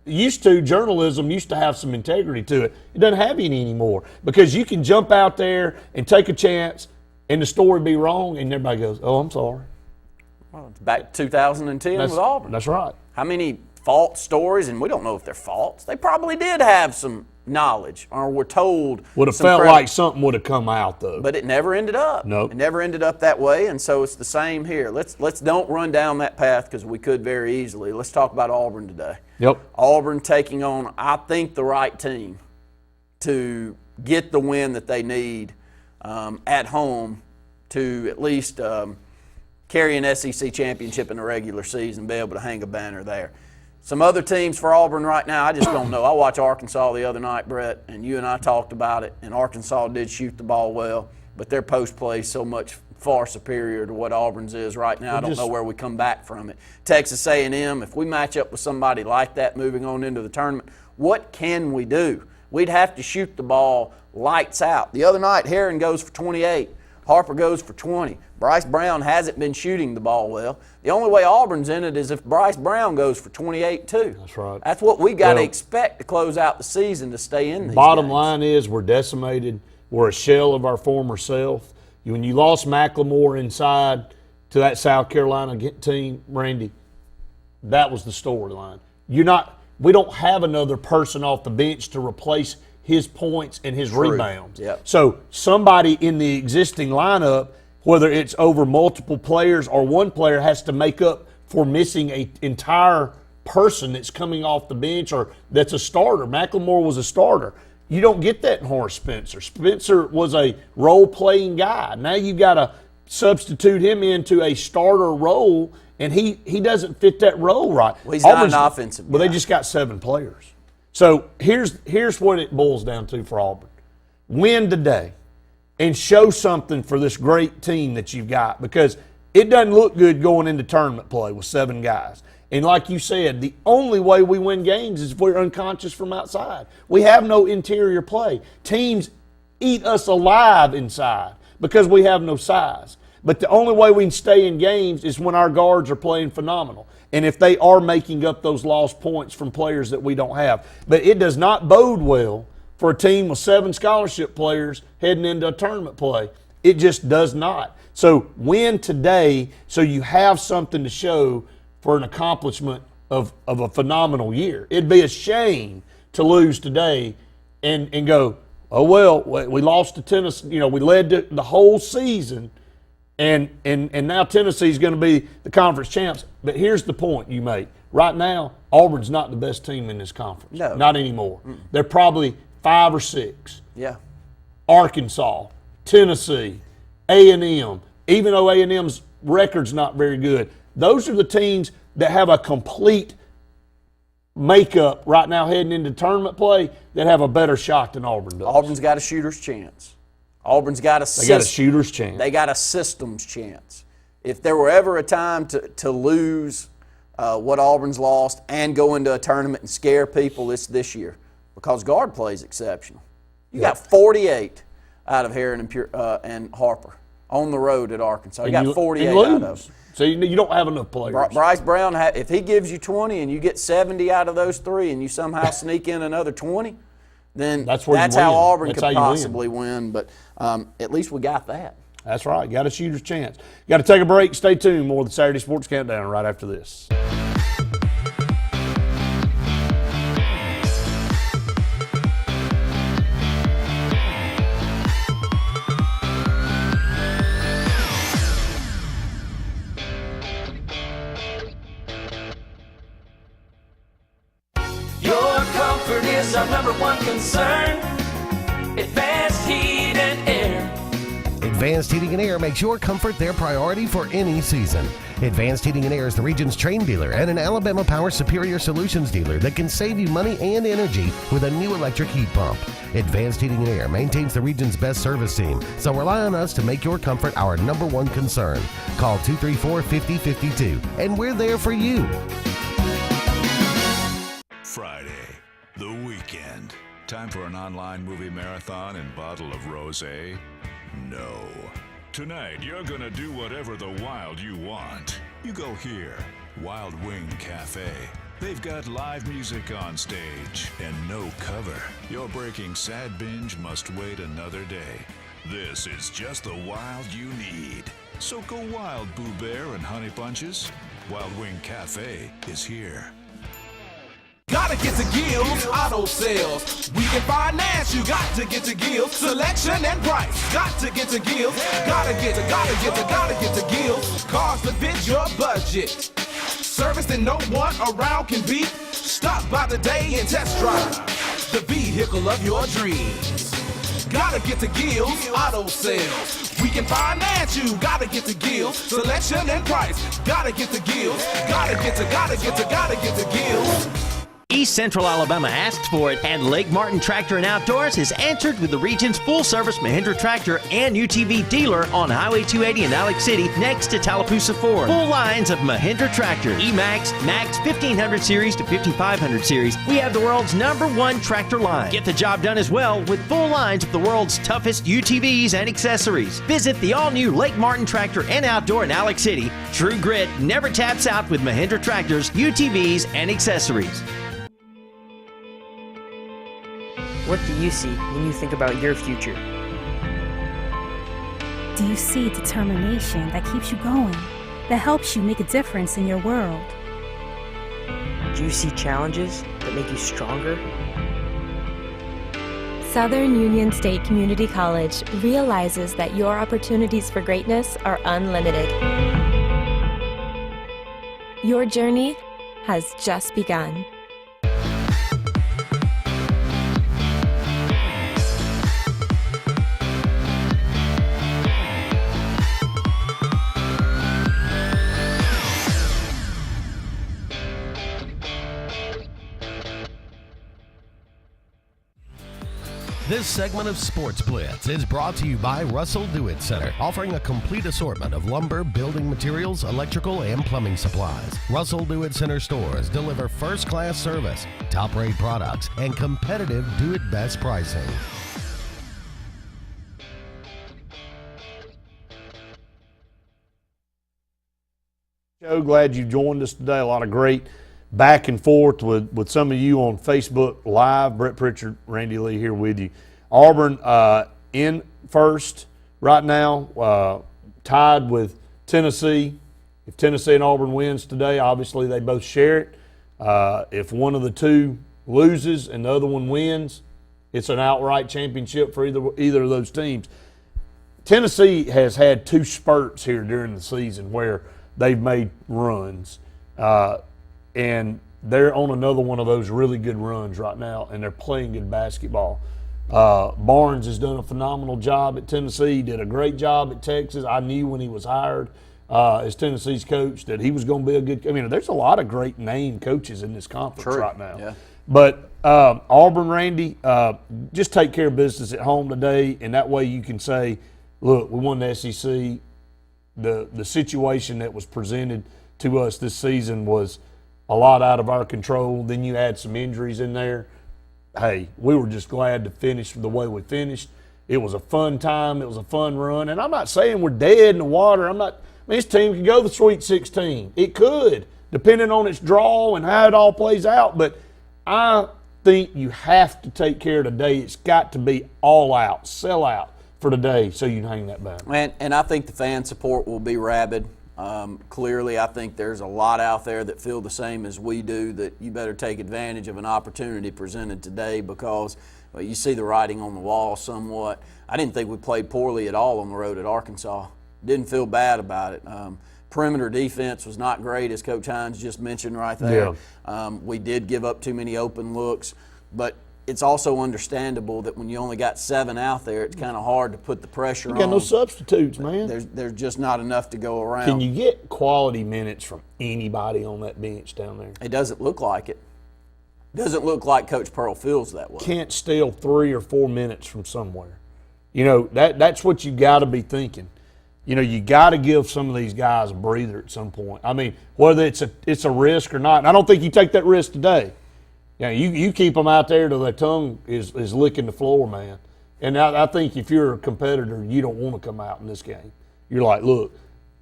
journalism used to have some integrity to it. It doesn't have any anymore because you can jump out there and take a chance and the story be wrong, and everybody goes, oh, I'm sorry. Well, it's back to 2010 with Auburn. That's right. How many false stories, and we don't know if they're false. They probably did have some knowledge or were told. Would have felt like something would have come out, though. But it never ended up. Nope. It never ended up that way, and so it's the same here. Let's don't run down that path because we could very easily. Let's talk about Auburn today. Yep. Auburn taking on, I think, the right team to get the win that they need at home to at least carry an SEC championship in the regular season, be able to hang a banner there. Some other teams for Auburn right now, I just don't know. I watched Arkansas the other night, Brett, and you and I talked about it, and Arkansas did shoot the ball well, but their post play is so much far superior to what Auburn's is right now. I don't know where we come back from it. Texas A&M, if we match up with somebody like that moving on into the tournament, what can we do? We'd have to shoot the ball lights out. The other night, Herron goes for 28. Harper goes for 20. Bryce Brown hasn't been shooting the ball well. The only way Auburn's in it is if Bryce Brown goes for 28 too. That's right. That's what we got to expect to close out the season to stay in these Bottom games. line is we're decimated. We're a shell of our former self. When you lost McLemore inside to that South Carolina team, Randy, that was the storyline. We don't have another person off the bench to replace his points and his rebounds. Yep. So somebody in the existing lineup, whether it's over multiple players or one player, has to make up for missing an entire person that's coming off the bench or that's a starter. McLemore was a starter. You don't get that in Horace Spencer. Spencer was a role-playing guy. Now you've got to substitute him into a starter role, and he doesn't fit that role right. Well, he's not an offensive guy. Well, they just got 7 players. So here's what it boils down to for Auburn. Win today and show something for this great team that you've got because it doesn't look good going into tournament play with 7 guys. And like you said, the only way we win games is if we're unconscious from outside. We have no interior play. Teams eat us alive inside because we have no size. But the only way we can stay in games is when our guards are playing phenomenal. And if they are making up those lost points from players that we don't have. But it does not bode well for a team with 7 scholarship players heading into a tournament play. It just does not. So win today so you have something to show for an accomplishment of a phenomenal year. It'd be a shame to lose today and go, oh, well, we lost to Tennessee. You know, we led the whole season, and now Tennessee's going to be the conference champs. But here's the point you make. Right now, Auburn's not the best team in this conference. No. Not anymore. They're probably 5 or 6. Yeah. Arkansas, Tennessee, A&M, even though A&M's record's not very good, those are the teams that have a complete makeup right now heading into tournament play that have a better shot than Auburn does. Auburn's got a shooter's chance. Auburn's got a They got a shooter's chance. They got a systems chance. If there were ever a time to lose what Auburn's lost and go into a tournament and scare people, it's this year, because guard play is exceptional. You got 48 out of Heron and Harper on the road at Arkansas. You got 48 out of them. So you don't have enough players. Bryce Brown, if he gives you 20 and you get 70 out of those 3 and you somehow sneak in another 20, then that's how Auburn could possibly win. But at least we got that. That's right. Got a shooter's chance. Got to take a break. Stay tuned. More of the Saturday Sports Countdown right after this. Our number one concern, advanced heat and air. Advanced Heating and Air makes your comfort their priority for any season. Advanced Heating and Air is the region's train dealer and an Alabama Power Superior Solutions dealer that can save you money and energy with a new electric heat pump. Advanced Heating and Air maintains the region's best service team, so rely on us to make your comfort our number one concern. Call 234-5052, and we're there for you. Friday, the weekend. Time for an online movie marathon and bottle of rosé? No. Tonight, you're gonna do whatever the wild you want. You go here, Wild Wing Cafe. They've got live music on stage and no cover. Your breaking sad binge must wait another day. This is just the wild you need. So go wild, Boo Bear and Honey Bunches. Wild Wing Cafe is here. Gotta get to Gills Auto Sales. We can finance, you got to get to Gills. Selection and price, got to get to Gills. Gotta get to Gills. Cars that fit your budget. Service that no one around can beat. Stop by today and test drive the vehicle of your dreams. Gotta get to Gills Auto Sales. We can finance you. Gotta get to Gills. Selection and price. Gotta get to Gills. Gotta get to Gills. East Central Alabama asks for it, and Lake Martin Tractor and Outdoors has answered with the region's full-service Mahindra tractor and UTV dealer on Highway 280 in Alex City, next to Tallapoosa Ford. Full lines of Mahindra tractors, E-Max, Max 1500 series to 5500 series. We have the world's #1 tractor line. Get the job done as well with full lines of the world's toughest UTVs and accessories. Visit the all-new Lake Martin Tractor and Outdoor in Alex City. True grit never taps out with Mahindra tractors, UTVs, and accessories. What do you see when you think about your future? Do you see determination that keeps you going, that helps you make a difference in your world? Do you see challenges that make you stronger? Southern Union State Community College realizes that your opportunities for greatness are unlimited. Your journey has just begun. This segment of Sports Blitz is brought to you by Russell Do-It Center, offering a complete assortment of lumber, building materials, electrical, and plumbing supplies. Russell Do-It Center stores deliver first-class service, top-rate products, and competitive do-it-best pricing. So glad you joined us today. A lot of great back and forth with some of you on Facebook Live. Brett Pritchard, Randy Lee here with you. Auburn in first, right now, tied with Tennessee. If Tennessee and Auburn wins today, obviously they both share it. If one of the two loses and the other one wins, it's an outright championship for either of those teams. Tennessee has had 2 spurts here during the season where they've made runs, and they're on another one of those really good runs right now, and they're playing good basketball. Barnes has done a phenomenal job at Tennessee. He did a great job at Texas. I knew when he was hired as Tennessee's coach that he was going to be a good – I mean, there's a lot of great name coaches in this conference right now. Yeah. But Auburn, Randy, just take care of business at home today, and that way you can say, look, we won the SEC. The situation that was presented to us this season was a lot out of our control. Then you add some injuries in there. Hey, we were just glad to finish the way we finished. It was a fun time. It was a fun run. And I'm not saying we're dead in the water. This team could go the Sweet 16. It could, depending on its draw and how it all plays out. But I think you have to take care of today. It's got to be all out, sell out for today so you can hang that banner. And I think the fan support will be rabid. Clearly, I think there's a lot out there that feel the same as we do, that you better take advantage of an opportunity presented today because you see the writing on the wall somewhat. I didn't think we played poorly at all on the road at Arkansas. Didn't feel bad about it. Perimeter defense was not great, as Coach Hines just mentioned right there. Yeah. We did give up too many open looks, but it's also understandable that when you only got 7 out there, it's kind of hard to put the pressure on. You got no substitutes, man. There's just not enough to go around. Can you get quality minutes from anybody on that bench down there? It doesn't look like it. Doesn't look like Coach Pearl feels that way. Can't steal 3 or 4 minutes from somewhere. You know, that's what you got to be thinking. You know, you got to give some of these guys a breather at some point. I mean, whether it's a risk or not. And I don't think you take that risk today. Yeah, you keep them out there till their tongue is licking the floor, man. And I think if you're a competitor, you don't want to come out in this game. You're like, look,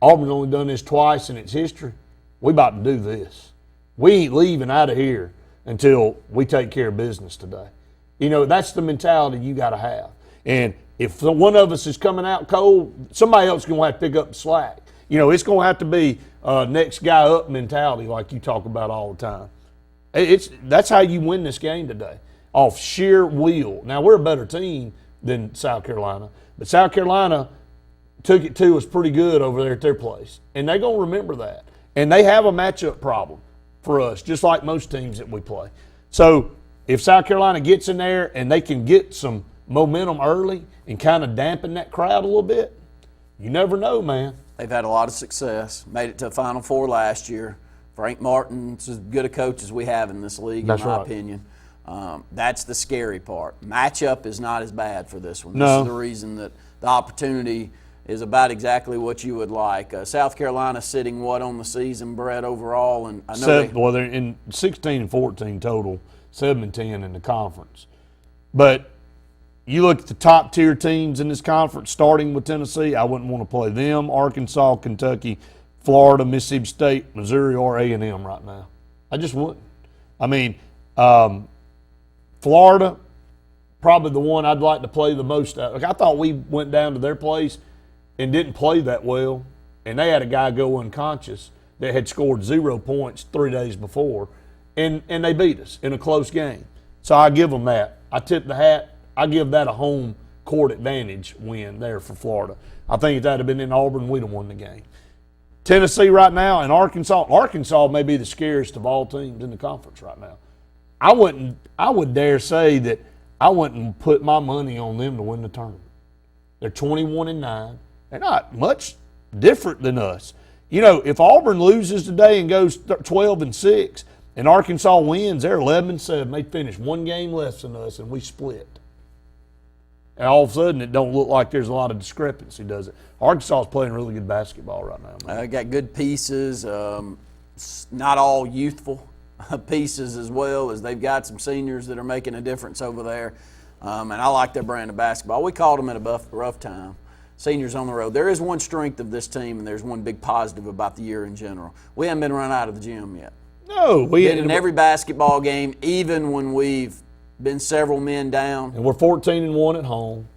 Auburn's only done this twice in its history. We about to do this. We ain't leaving out of here until we take care of business today. You know, that's the mentality you got to have. And if one of us is coming out cold, somebody else is going to have to pick up the slack. You know, it's going to have to be next guy up mentality like you talk about all the time. That's how you win this game today, off sheer will. Now, we're a better team than South Carolina, but South Carolina took it to us pretty good over there at their place, and they're going to remember that. And they have a matchup problem for us, just like most teams that we play. So if South Carolina gets in there and they can get some momentum early and kind of dampen that crowd a little bit, you never know, man. They've had a lot of success, made it to the Final Four last year. Frank Martin's as good a coach as we have in this league, in my opinion. That's the scary part. Matchup is not as bad for this one. This is the reason that the opportunity is about exactly what you would like. South Carolina sitting what on the season, Brett, overall? And I know they're in 16 and 14 total, 7 and 10 in the conference. But you look at the top tier teams in this conference, starting with Tennessee, I wouldn't want to play them, Arkansas, Kentucky, Florida, Mississippi State, Missouri, or A&M right now. I just wouldn't. I mean, Florida, probably the one I'd like to play the most at. Like, I thought we went down to their place and didn't play that well, and they had a guy go unconscious that had scored 0 points 3 days before, and they beat us in a close game. So I give them that. I tip the hat. I give that a home court advantage win there for Florida. I think if that had been in Auburn, we'd have won the game. Tennessee right now and Arkansas may be the scariest of all teams in the conference right now. I would dare say that I wouldn't put my money on them to win the tournament. They're 21-9. They're not much different than us. You know, if Auburn loses today and goes 12-6 and Arkansas wins, they're 11-7. They finish 1 game less than us and we split. And all of a sudden, it don't look like there's a lot of discrepancy, does it? Arkansas is playing really good basketball right now. Got good pieces, not all youthful pieces as well, as they've got some seniors that are making a difference over there. And I like their brand of basketball. We called them at a rough time. Seniors on the road. There is one strength of this team, and there's one big positive about the year in general. We haven't been run out of the gym yet. No. We've been in every basketball game, even when we've been several men down. And we're 14-1 at home.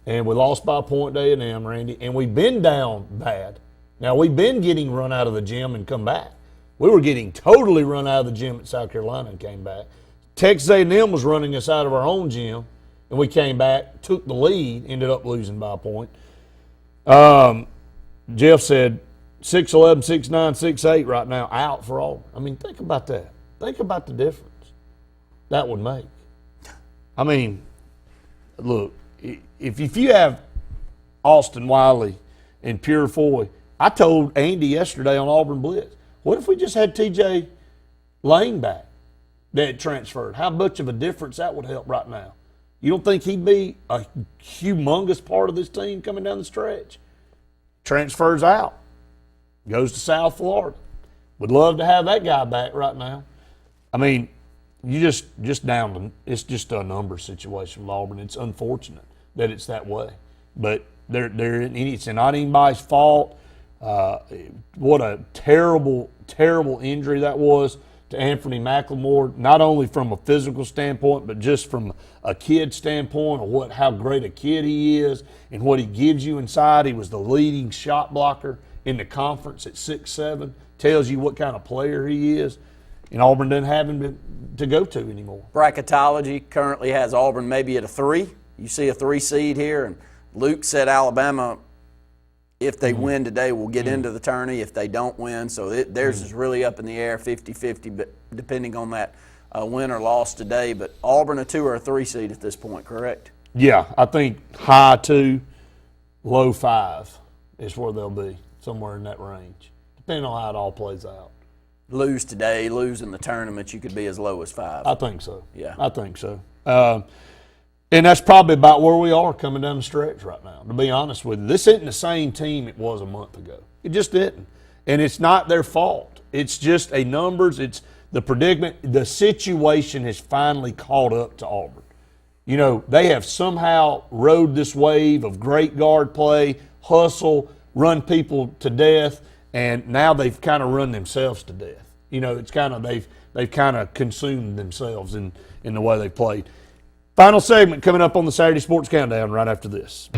and we lost by a point to A&M, Randy, and we've been down bad. Now, we've been getting run out of the gym and come back. We were getting totally run out of the gym at South Carolina and came back. Texas A&M was running us out of our own gym, and we came back, took the lead, ended up losing by a point. Jeff said 6'11", 6'9", 6'8" right now out for Auburn. I mean, think about that. Think about the difference that would make. I mean, look, if you have Austin Wiley and Pure Foy, I told Andy yesterday on Auburn Blitz, what if we just had TJ Lane back that transferred? How much of a difference that would help right now? You don't think he'd be a humongous part of this team coming down the stretch? Transfers out, goes to South Florida. Would love to have that guy back right now. I mean, you just down to, it's just a number situation with Auburn. It's unfortunate that it's that way, but it's not anybody's fault. What a terrible, terrible injury that was to Anthony McLemore, not only from a physical standpoint, but just from a kid standpoint of how great a kid he is and what he gives you inside. He was the leading shot blocker in the conference at 6'7", tells you what kind of player he is, and Auburn doesn't have him to go to anymore. Bracketology currently has Auburn maybe at a 3. You see a 3 seed here, and Luke said Alabama, if they win today, will get into the tourney. If they don't win, so theirs is really up in the air, 50-50, but depending on that win or loss today. But Auburn a 2 or a 3 seed at this point, correct? Yeah, I think high 2, low 5 is where they'll be, somewhere in that range, depending on how it all plays out. Lose today, lose in the tournament, you could be as low as 5. I think so. Yeah. I think so. And that's probably about where we are coming down the stretch right now, to be honest with you. This isn't the same team it was a month ago. It just isn't. And it's not their fault. It's just a numbers. It's the predicament. The situation has finally caught up to Auburn. You know, they have somehow rode this wave of great guard play, hustle, run people to death, and now they've kind of run themselves to death. You know, it's kind of they've kind of consumed themselves in the way they played. Final segment coming up on the Saturday Sports Countdown right after this.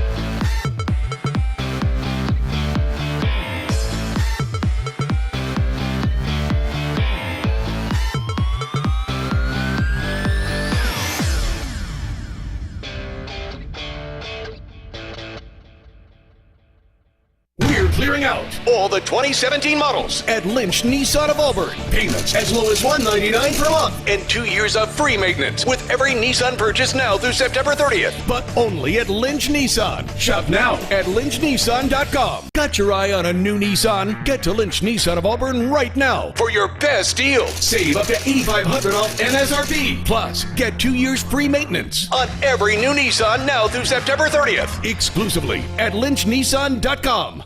Clearing out all the 2017 models at Lynch Nissan of Auburn. Payments as low as $199 per month and 2 years of free maintenance with every Nissan purchase now through September 30th. But only at Lynch Nissan. Shop now at lynchnissan.com. Got your eye on a new Nissan? Get to Lynch Nissan of Auburn right now for your best deal. Save up to $8,500 off MSRP. Plus, get 2 years free maintenance on every new Nissan now through September 30th. Exclusively at lynchnissan.com.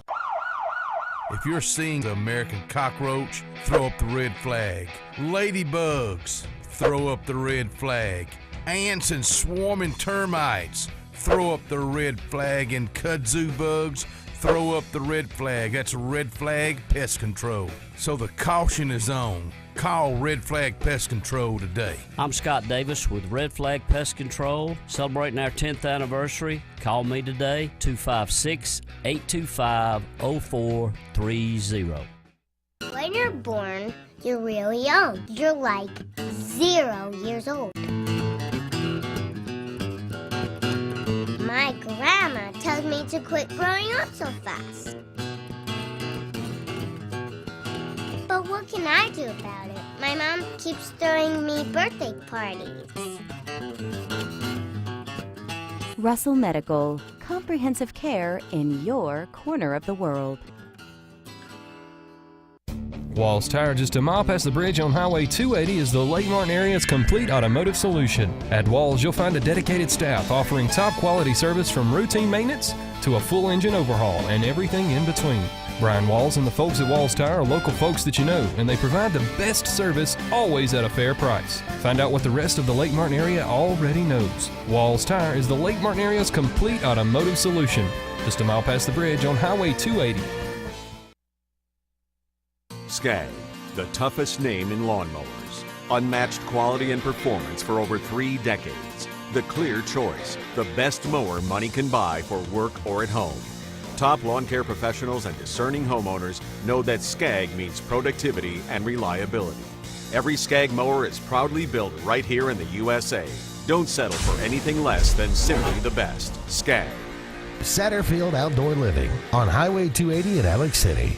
If you're seeing the American cockroach, throw up the red flag. Ladybugs, throw up the red flag. Ants and swarming termites, throw up the red flag. And kudzu bugs, throw up the red flag. That's Red Flag Pest Control. So the caution is on. Call Red Flag Pest Control today. I'm Scott Davis with Red Flag Pest Control, celebrating our 10th anniversary. Call me today, 256-825-0430. When you're born, you're really young. You're like 0 years old. My grandma tells me to quit growing up so fast. But what can I do about it? My mom keeps throwing me birthday parties. Russell Medical, comprehensive care in your corner of the world. Walls Tire, just a mile past the bridge on Highway 280, is the Lake Martin area's complete automotive solution. At Walls, you'll find a dedicated staff offering top quality service from routine maintenance to a full engine overhaul and everything in between. Brian Walls and the folks at Walls Tire are local folks that you know, and they provide the best service, always at a fair price. Find out what the rest of the Lake Martin area already knows. Walls Tire is the Lake Martin area's complete automotive solution. Just a mile past the bridge on Highway 280. Skag, the toughest name in lawnmowers. Unmatched quality and performance for over 3 decades. the clear choice, the best mower money can buy for work or at home. Top lawn care professionals and discerning homeowners know that Skag means productivity and reliability. Every Skag mower is proudly built right here in the USA. Don't settle for anything less than simply the best. Skag. Satterfield Outdoor Living on Highway 280 in Alex City.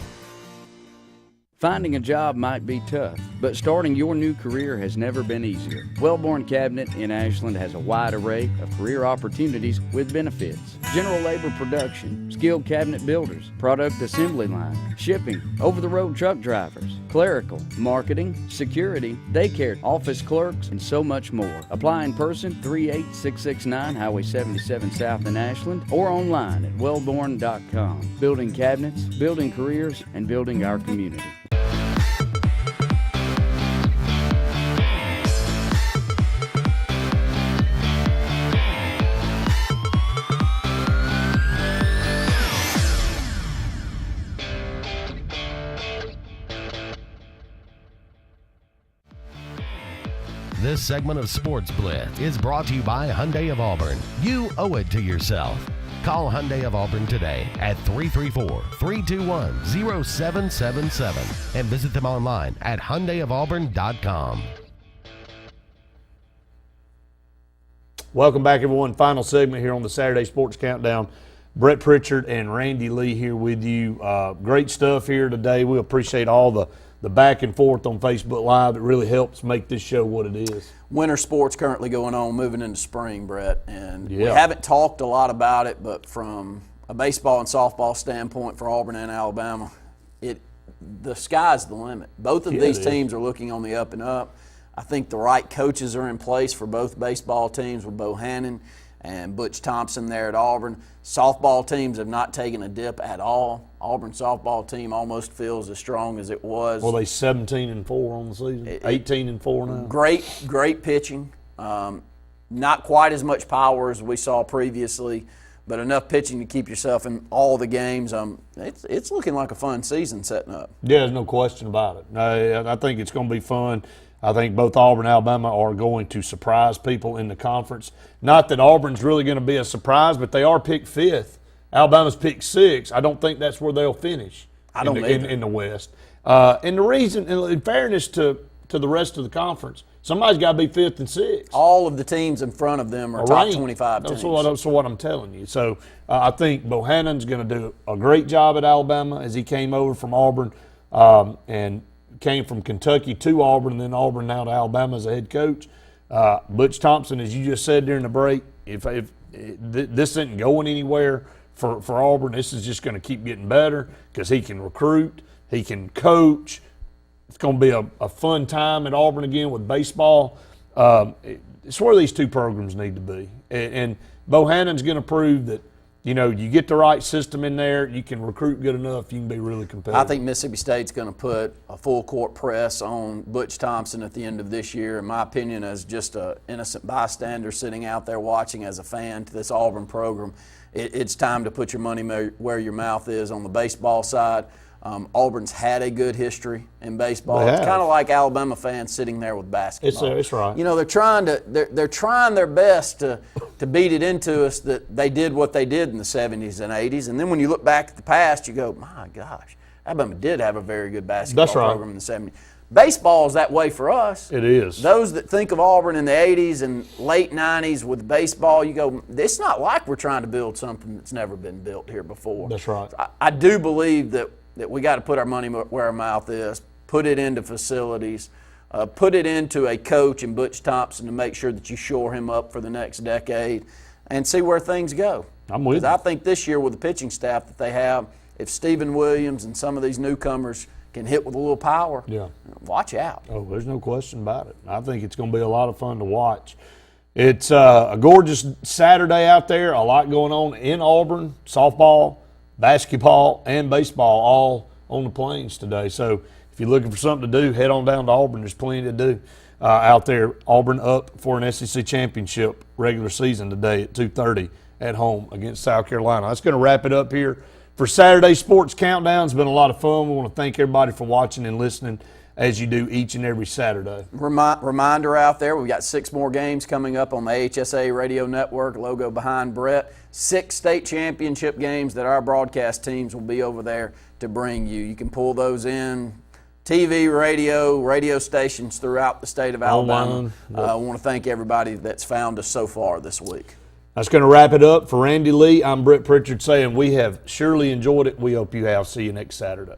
Finding a job might be tough, but starting your new career has never been easier. Wellborn Cabinet in Ashland has a wide array of career opportunities with benefits. General labor production, skilled cabinet builders, product assembly line, shipping, over-the-road truck drivers, clerical, marketing, security, daycare, office clerks, and so much more. Apply in person, 38669 Highway 77 South in Ashland, or online at wellborn.com. Building cabinets, building careers, and building our community. This segment of Sports Blitz is brought to you by Hyundai of Auburn. You owe it to yourself. Call Hyundai of Auburn today at 334-321-0777 and visit them online at HyundaiofAuburn.com. Welcome back, everyone. Final segment here on the Saturday Sports Countdown. Brett Pritchard and Randy Lee here with you. Great stuff here today. We appreciate all the back and forth on Facebook Live. It really helps make this show what it is. Winter sports currently going on, moving into spring, Brett. And we haven't talked a lot about it, but from a baseball and softball standpoint for Auburn and Alabama, the sky's the limit. Both of these teams are looking on the up and up. I think the right coaches are in place for both baseball teams with Bohannon and Butch Thompson there at Auburn. Softball teams have not taken a dip at all. Auburn softball team almost feels as strong as it was. Well, they 17-4 on the season, 18-4 now. Great pitching. Not quite as much power as we saw previously, but enough pitching to keep yourself in all the games. It's looking like a fun season setting up. Yeah, there's no question about it. I think it's going to be fun. I think both Auburn and Alabama are going to surprise people in the conference. Not that Auburn's really going to be a surprise, but they are picked 5th. Alabama's picked 6th. I don't think that's where they'll finish in the West. And the reason, in fairness to the rest of the conference, somebody's got to be 5th and 6th. All of the teams in front of them are top 25 teams. That's what I'm telling you. So I think Bohannon's going to do a great job at Alabama as he came over from Auburn and came from Kentucky to Auburn, and then Auburn now to Alabama as a head coach. Butch Thompson, as you just said during the break, if this isn't going anywhere for Auburn, this is just going to keep getting better because he can recruit, he can coach. It's going to be a fun time at Auburn again with baseball. It's where these two programs need to be. And Bohannon's going to prove that, you get the right system in there, you can recruit good enough, you can be really competitive. I think Mississippi State's going to put a full court press on Butch Thompson at the end of this year, in my opinion, as just an innocent bystander sitting out there watching as a fan to this Auburn program. It's time to put your money where your mouth is on the baseball side. Auburn's had a good history in baseball. It's kind of like Alabama fans sitting there with basketball. It's right. They're trying their best to beat it into us that they did what they did in the 70s and 80s. And then when you look back at the past, you go, my gosh, Alabama did have a very good basketball program in the 70s. Baseball is that way for us. It is. Those that think of Auburn in the 80s and late 90s with baseball, you go, it's not like we're trying to build something that's never been built here before. That's right. I do believe that we got to put our money where our mouth is, put it into facilities, put it into a coach in Butch Thompson to make sure that you shore him up for the next decade and see where things go. I'm with you. I think this year with the pitching staff that they have, if Stephen Williams and some of these newcomers can hit with a little power, watch out. Oh, there's no question about it. I think it's going to be a lot of fun to watch. It's a gorgeous Saturday out there, a lot going on in Auburn, softball, basketball, and baseball all on the plains today. So if you're looking for something to do, head on down to Auburn. There's plenty to do out there. Auburn up for an SEC championship regular season today at 2:30 at home against South Carolina. That's going to wrap it up here for Saturday Sports Countdown. It's been a lot of fun. We want to thank everybody for watching and listening. as you do each and every Saturday. Reminder out there, we've got 6 more games coming up on the AHSA radio network, logo behind Brett. 6 state championship games that our broadcast teams will be over there to bring you. You can pull those in, TV, radio stations throughout the state of Alabama. I want to thank everybody that's found us so far this week. That's going to wrap it up. For Randy Lee, I'm Brett Pritchard saying we have surely enjoyed it. We hope you have. See you next Saturday.